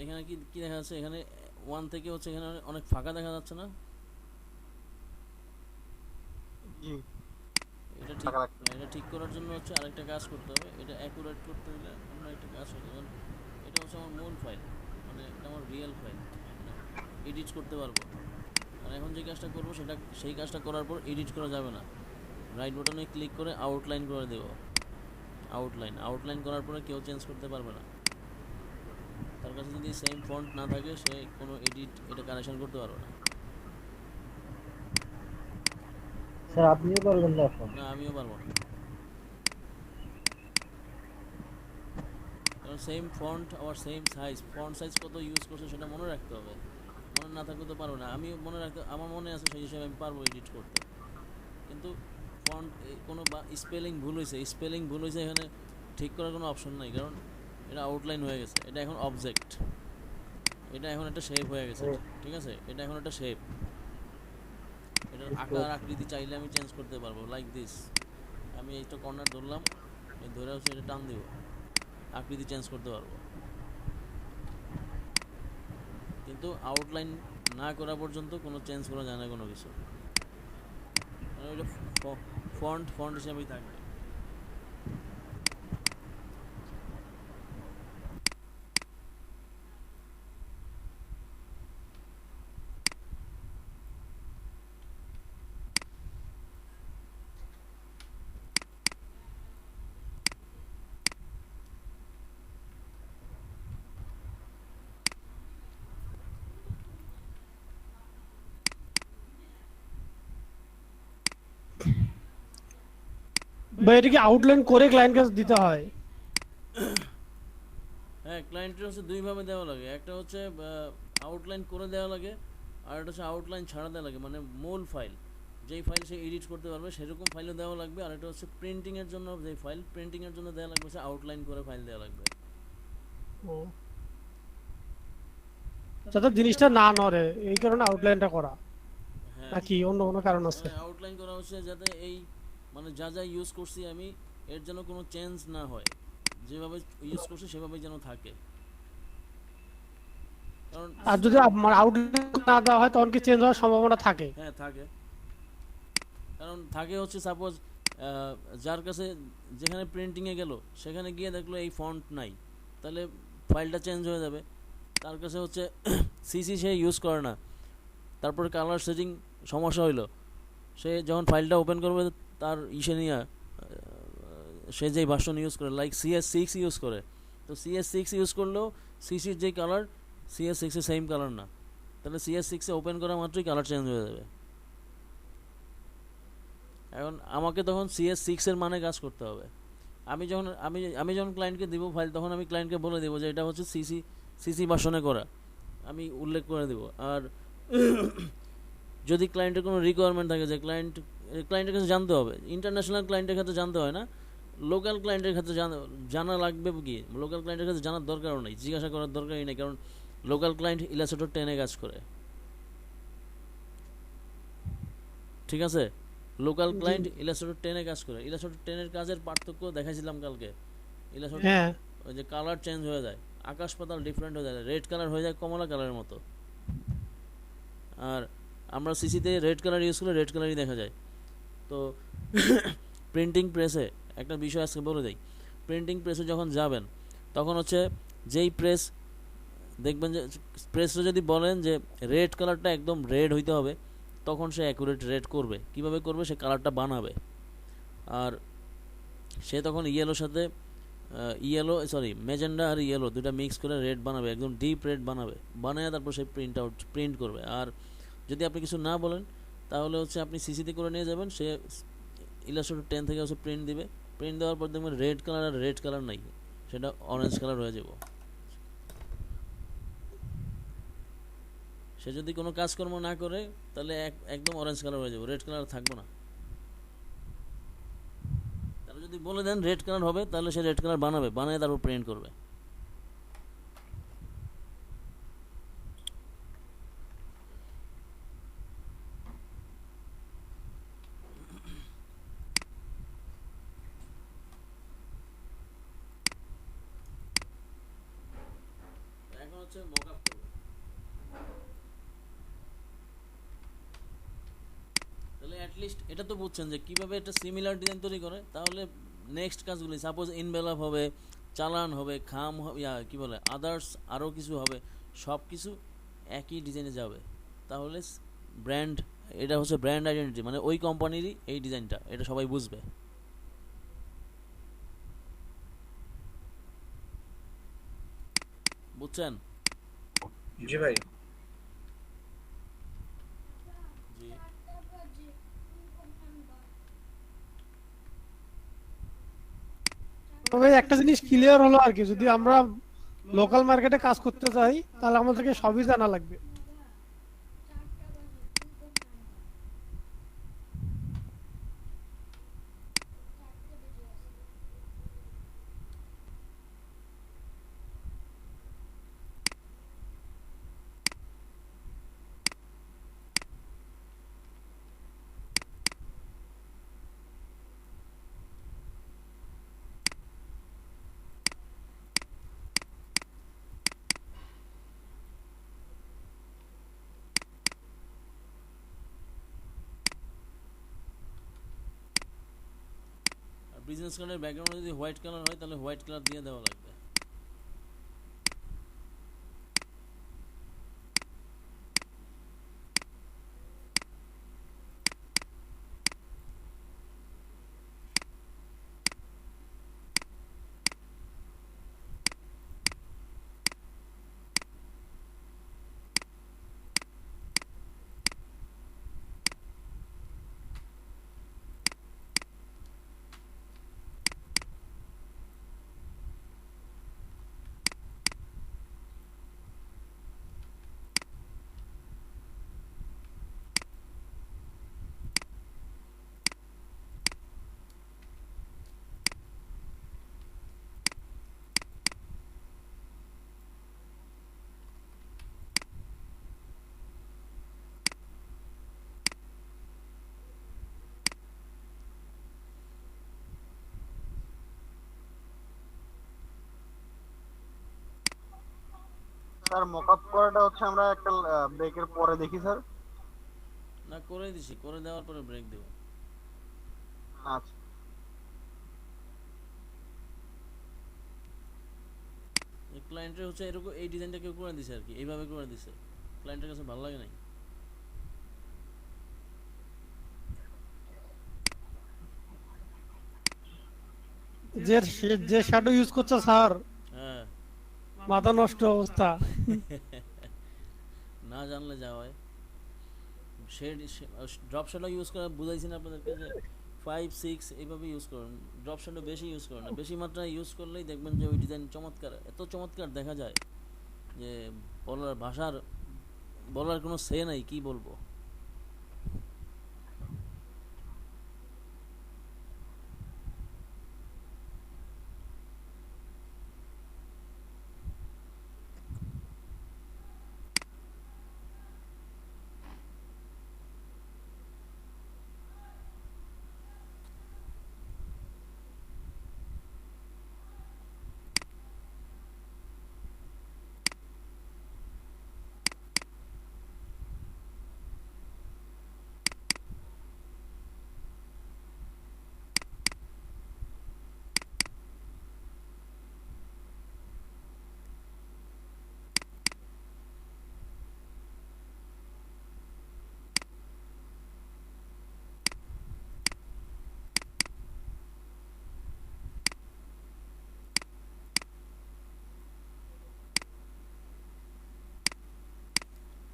এখানে কি কি দেখা যাচ্ছে, এখানে 1 থেকে হচ্ছে এখানে অনেক ফাঁকা দেখা যাচ্ছে না? জি এটা ঠিক, টাকা লাগবে। এটা ঠিক করার জন্য হচ্ছে আরেকটা কাজ করতে হবে, এটা অ্যাকুরেট করতে হলে অন্য একটা কাজ হবে। যেমন এটা হচ্ছে আমার মূল ফাইল, মানে এটা আমার রিয়েল ফাইল, মানে এডিট করতে পারবো। আর এখন যে কাজটা করবো সেটা, সেই কাজটা করার পর এডিট করা যাবে না, রাইট বাটনে ক্লিক করে আউটলাইন করে দেবো। আউটলাইন করার পরে কেউ চেঞ্জ করতে পারবে না। তার কাছে যদি সেম ফন্ট না থাকে সে কোনো এডিট এটা কানেকশন করতে পারবে না। স্যার আপনিও পারবেন না এখন? না, আমিও পারবো না, কারণ সেম ফন্ট আবার সেম সাইজ, ফন্ট সাইজ কত ইউজ করছে সেটা মনে রাখতে হবে, মনে না থাকলে তো পারবো না। আমি মনে রাখতে, আমার মনে আছে সেই হিসাবে আমি পারবো এডিট করতে, কিন্তু ফন্ট কোনো বা স্পেলিং ভুল হয়েছে এখানে ঠিক করার কোনো অপশন নাই, কারণ এটা আউটলাইন হয়ে গেছে, এটা এখন অবজেক্ট, এটা এখন একটা শেপ হয়ে গেছে, ঠিক আছে? এটা এখন একটা শেপ, এটার আকার আকৃতি চাইলে আমি চেঞ্জ করতে পারবো, লাইক দিস। আমি এইটা কর্নার ধরলাম, এই ধরে হচ্ছে এটা টান দিব, আকৃতি চেঞ্জ করতে পারবো। কিন্তু আউটলাইন না করা পর্যন্ত কোনো চেঞ্জ করা যায় না কোনো কিছু, মানে ওইটা ফন্ট হিসাবেই থাকবে। বা এটা কি আউটলাইন করে ক্লায়েন্ট কাছে দিতে হয়? হ্যাঁ, ক্লায়েন্টের হচ্ছে দুইভাবে দেওয়া লাগে, একটা হচ্ছে আউটলাইন করে দেওয়া লাগে, আর একটা হচ্ছে আউটলাইন ছাড়া দেওয়া লাগে, মানে মূল ফাইল, যেই ফাইল সে এডিট করতে পারবে সেরকম ফাইলও দেওয়া লাগবে। আর একটা হচ্ছে প্রিন্টিংয়ের জন্য, যেই ফাইল প্রিন্টিংয়ের জন্য দেওয়া লাগবে সে আউটলাইন করে ফাইল দেওয়া লাগবে। যাতে জিনিসটা না নড়ে এই কারণে আউটলাইনটা করা, হ্যাঁ, নাকি অন্য কোনো কারণ আছে? আউটলাইন করা হচ্ছে যাতে এই, মানে যা যা ইউজ করছি আমি, এর যেন কোনো চেঞ্জ না হয়, যেভাবে ইউজ করছি সেভাবেই যেন থাকে। কারণ আর যদি আমার আউটলাইন না দেওয়া হয় তখন কি চেঞ্জ হওয়ার সম্ভাবনা থাকে? হ্যাঁ থাকে, কারণ থাকে হচ্ছে সাপোজ যার কাছে, যেখানে প্রিন্টিংয়ে গেল সেখানে গিয়ে দেখলো এই ফন্ট নাই, তাহলে ফাইলটা চেঞ্জ হয়ে যাবে। তার কাছে হচ্ছে সিসি সে ইউজ করে না, তারপরে কালার সেটিং সমস্যা হইলো, সে যখন ফাইলটা ওপেন করবে তার ইসে নিয়ে সে যেই ভার্সন ইউজ করে, লাইক CS6 ইউজ করে, তো CS6 ইউজ করলেও সিসির যেই কালার CS6 এর সেম কালার না, তাহলে CS6 এ ওপেন করা মাত্রই কালার চেঞ্জ হয়ে যাবে। এখন আমাকে তখন CS6 এর মানে কাজ করতে হবে। আমি যখন ক্লায়েন্টকে দিব ফাইল, তখন আমি ক্লায়েন্টকে বলে দেবো যে এটা হচ্ছে সিসি ভার্সনে করা, আমি উল্লেখ করে দেব। আর যদি ক্লায়েন্টের কোনো রিকোয়ারমেন্ট থাকে যে ক্লায়েন্টের কাছে জানতে হবে, ইন্টারন্যাশনাল ক্লায়েন্টের ক্ষেত্রে জানতে হয় না, লোকাল ক্লায়েন্টের ক্ষেত্রে জানা লাগবে কি, লোকাল ক্লায়েন্টের কাছে জানার দরকারও নেই, জিজ্ঞাসা করার দরকারই নেই, কারণ লোকাল ক্লায়েন্ট ইলাস্ট্রেটর 10 কাজ করে। ঠিক আছে, লোকাল ক্লায়েন্ট ইলাস্ট্রেটর 10 কাজ করে। ইলাস্ট্রেটর 10 কাজের পার্থক্য দেখাইছিলাম কালকে। ইলাস্ট্রেটর হ্যাঁ ওই যে কালার চেঞ্জ হয়ে যায়, আকাশ পাতাল ডিফারেন্ট হয়ে যায়, রেড কালার হয়ে যায় কমলা কালারের মতো। আর আমরা সিসিতে রেড কালার ইউজ করলে রেড কালারই দেখা যায়। তো প্রিন্টিং প্রেসে একটা বিষয় আজকে বলে দেই, প্রিন্টিং প্রেসে যখন যাবেন তখন হচ্ছে যেই প্রেস দেখবেন যে প্রেসে যদি বলেন যে রেড কালারটা একদম রেড হইতে হবে, তখন সে অ্যাকুরেট রেড করবে। কিভাবে করবে, সে কালারটা বানাবে, আর সে তখন মেজেন্ডা আর ইয়েলো দুটা মিক্স করে রেড বানাবে, একদম ডিপ রেড বানাবে, বানায় তারপর সে প্রিন্ট করবে। আর যদি আপনি কিছু না বলেন তাহলে হচ্ছে আপনি সিসিতে করে নিয়ে যাবেন, সে ইলাস্ট্রেটর 10 থেকে হচ্ছে প্রিন্ট দিবে। প্রিন্ট দেওয়ার পর দেখবেন রেড কালার আর রেড কালার নাই, সেটা অরেঞ্জ কালার হয়ে যাব। সে যদি কোনো কাজকর্ম না করে তাহলে একদম অরেঞ্জ কালার হয়ে যাবে, রেড কালার থাকবে না। তাহলে যদি বলে দেন রেড কালার হবে, তাহলে সে রেড কালার বানাবে, বানায় তারপর প্রিন্ট করবে। এখন হচ্ছে মকআপ করবে। তাহলে অ্যাটলিস্ট এটা তো বুঝছেন যে কিভাবে এটা সিমিলার ডিজাইন তৈরি করে। তাহলে নেক্সট কাজগুলি, সাপোজ ইনভেলপ হবে, চালান হবে, খাম হবে, কি বলে আদার্স আরও কিছু হবে, সব কিছু একই ডিজাইনে যাবে। তাহলে ব্র্যান্ড, এটা হচ্ছে ব্র্যান্ড আইডেন্টিটি, মানে ওই কোম্পানিরই এই ডিজাইনটা, এটা সবাই বুঝবে। বুঝছেন? জি ভাই। জি। তবে একটা জিনিস ক্লিয়ার হলো আর কি, যদি আমরা লোকাল মার্কেটে কাজ করতে চাই তাহলে আমাদেরকে সবই জানা লাগবে। আর বিজনেস কার্ডের ব্যাকগ্রাউন্ড যদি হোয়াইট কালার হয় তাহলে হোয়াইট কালার দিয়ে দেওয়া লাগবে। স্যার মকআপ করাটা হচ্ছে আমরা একটা ব্রেকের পরে দেখি স্যার। না, করে দিছি, করে দেওয়ার পরে ব্রেক দেব। আচ্ছা ক্লায়েন্টের হচ্ছে এরকম এই ডিজাইনটা কেউ করে দিছে আর কি, এইভাবে করে দিছে, ক্লায়েন্টের কাছে ভালো লাগে নাই। যে শ্যাডো ইউজ করছে স্যার, হ্যাঁ, মাথা নষ্ট অবস্থা। না জানলে যা হয়। শেড ড্রপ শ্যাডো ইউজ করা বুঝাইছি না আপনাদেরকে, যে 5 6 এইভাবে ইউজ করুন। ড্রপ শ্যাডো বেশি ইউজ করুন না, বেশি মাত্রায় ইউজ করলেই দেখবেন যে ওই ডিজাইন চমৎকার, এত চমৎকার দেখা যায় যে বলার কোনো সে নাই, কি বলবো।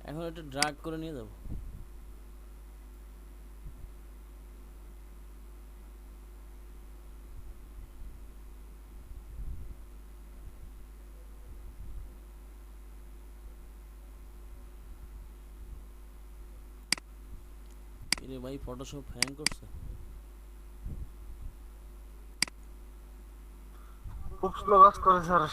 এখন এটা ড্রাগ করে নিয়ে যাবো। এরে ভাই, ফটোশপ হ্যাং করছে। খুব স্লো কাজ করে স্যার।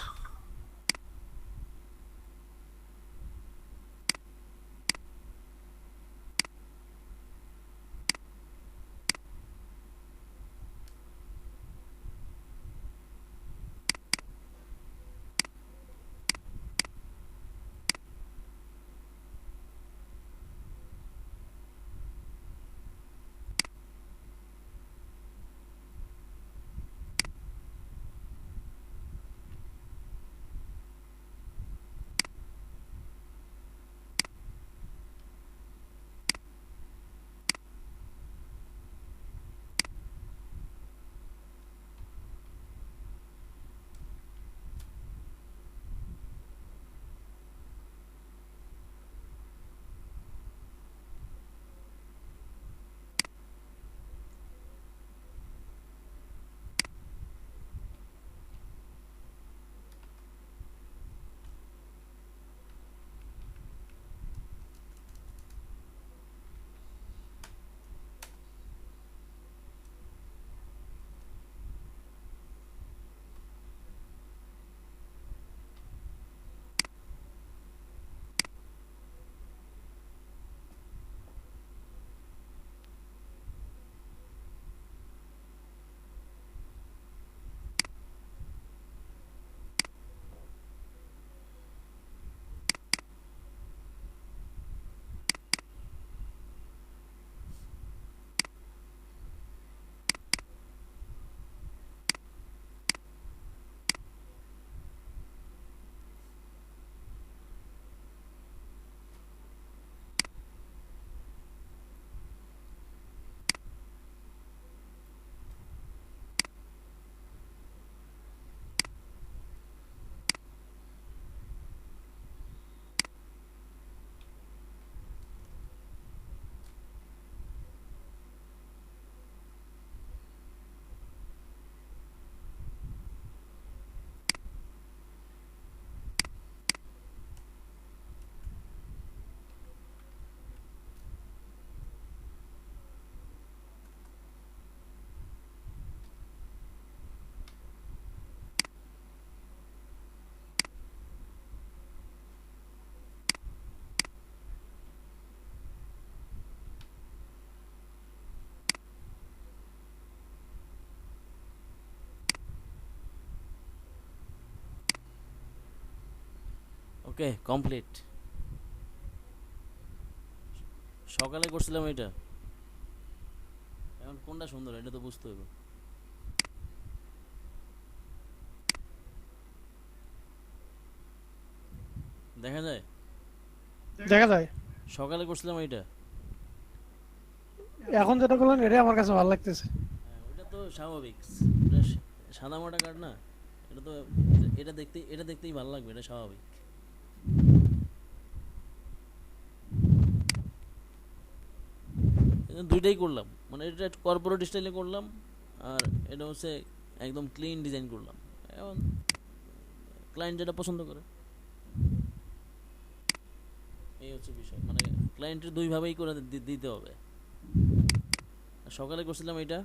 ওকে, কমপ্লিট। সকালে করছিলাম এটা, এখন কোনটা সুন্দর এটা তো বুঝতে হবে। দেখা যায়, দেখা যায়। সকালে করছিলাম এটা। এখন যেটা করলেন এটাই আমার কাছে ভালো লাগতেছে। ওটা তো স্বাভাবিক, ওটা সাদা মাটা কার্ড না, এটা তো এটা দেখতেই ভালো লাগবে, এটা স্বাভাবিক। দুইটাই করলাম, মানে এটা কর্পোরেট স্টাইলে করলাম, আর এটা হচ্ছে একদম ক্লিন ডিজাইন করলাম। এখন ক্লায়েন্ট যেটা পছন্দ করে, এই হচ্ছে বিষয়, মানে ক্লায়েন্টের দুইভাবেই করে দিতে হবে। সকালে করছিলাম এটা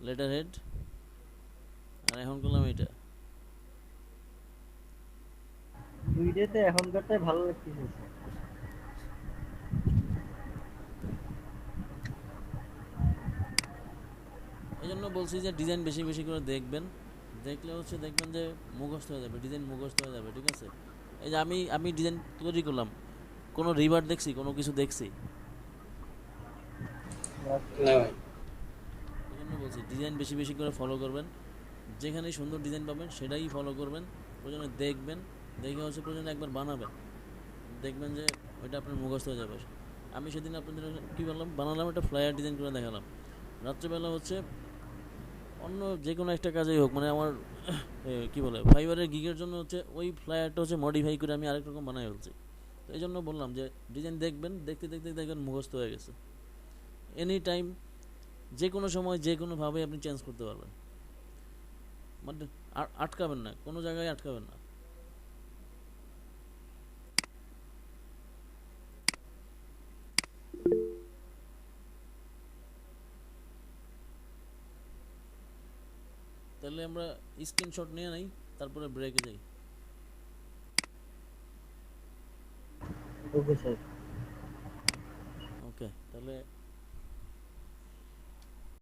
লেটার হেড, আর এখন করলাম এটা। দুইটাতে এখনকারটাই ভালো লাগতেছে। এই জন্য বলছি যে ডিজাইন বেশি বেশি করে দেখবেন, দেখলে হচ্ছে দেখবেন যে মুখস্থ হয়ে যাবে, ডিজাইন মুখস্থ হয়ে যাবে, ঠিক আছে। এই যে আমি ডিজাইন তৈরি করলাম, কোনো রিভার দেখছি, কোনো কিছু দেখছি? না ভাই। এই জন্য বলছি ডিজাইন বেশি বেশি করে ফলো করবেন, যেখানেই সুন্দর ডিজাইন পাবেন সেটাই ফলো করবেন, প্রয়োজনে দেখবেন, দেখে হচ্ছে প্রয়োজনে একবার বানাবেন, দেখবেন যে ওইটা আপনার মুখস্থ হয়ে যাবে। আমি সেদিন আপনাদের কী বললাম, বানালাম একটা ফ্লায়ার ডিজাইন করে দেখালাম, রাত্রেবেলা হচ্ছে অন্য যে কোনো একটা কাজেই হোক, মানে আমার কী বলে ফাইবারের গিগের জন্য হচ্ছে ওই ফ্লায়ারটা হচ্ছে মডিফাই করে আমি আরেক রকম বানাই ফেলছি। তো এই জন্য বললাম যে ডিজাইন দেখবেন, দেখতে দেখতে দেখবেন মুখস্থ হয়ে গেছে। এনি টাইম, যে কোনো সময় যে কোনোভাবে আপনি চেঞ্জ করতে পারবেন, মানে আটকাবেন না, কোনো জায়গায় আটকাবেন না। তাহলে আমরা স্ক্রিনশট নিয়ে নেই, তারপরে ব্রেকে যাই। Okay sir. ওকে, তাহলে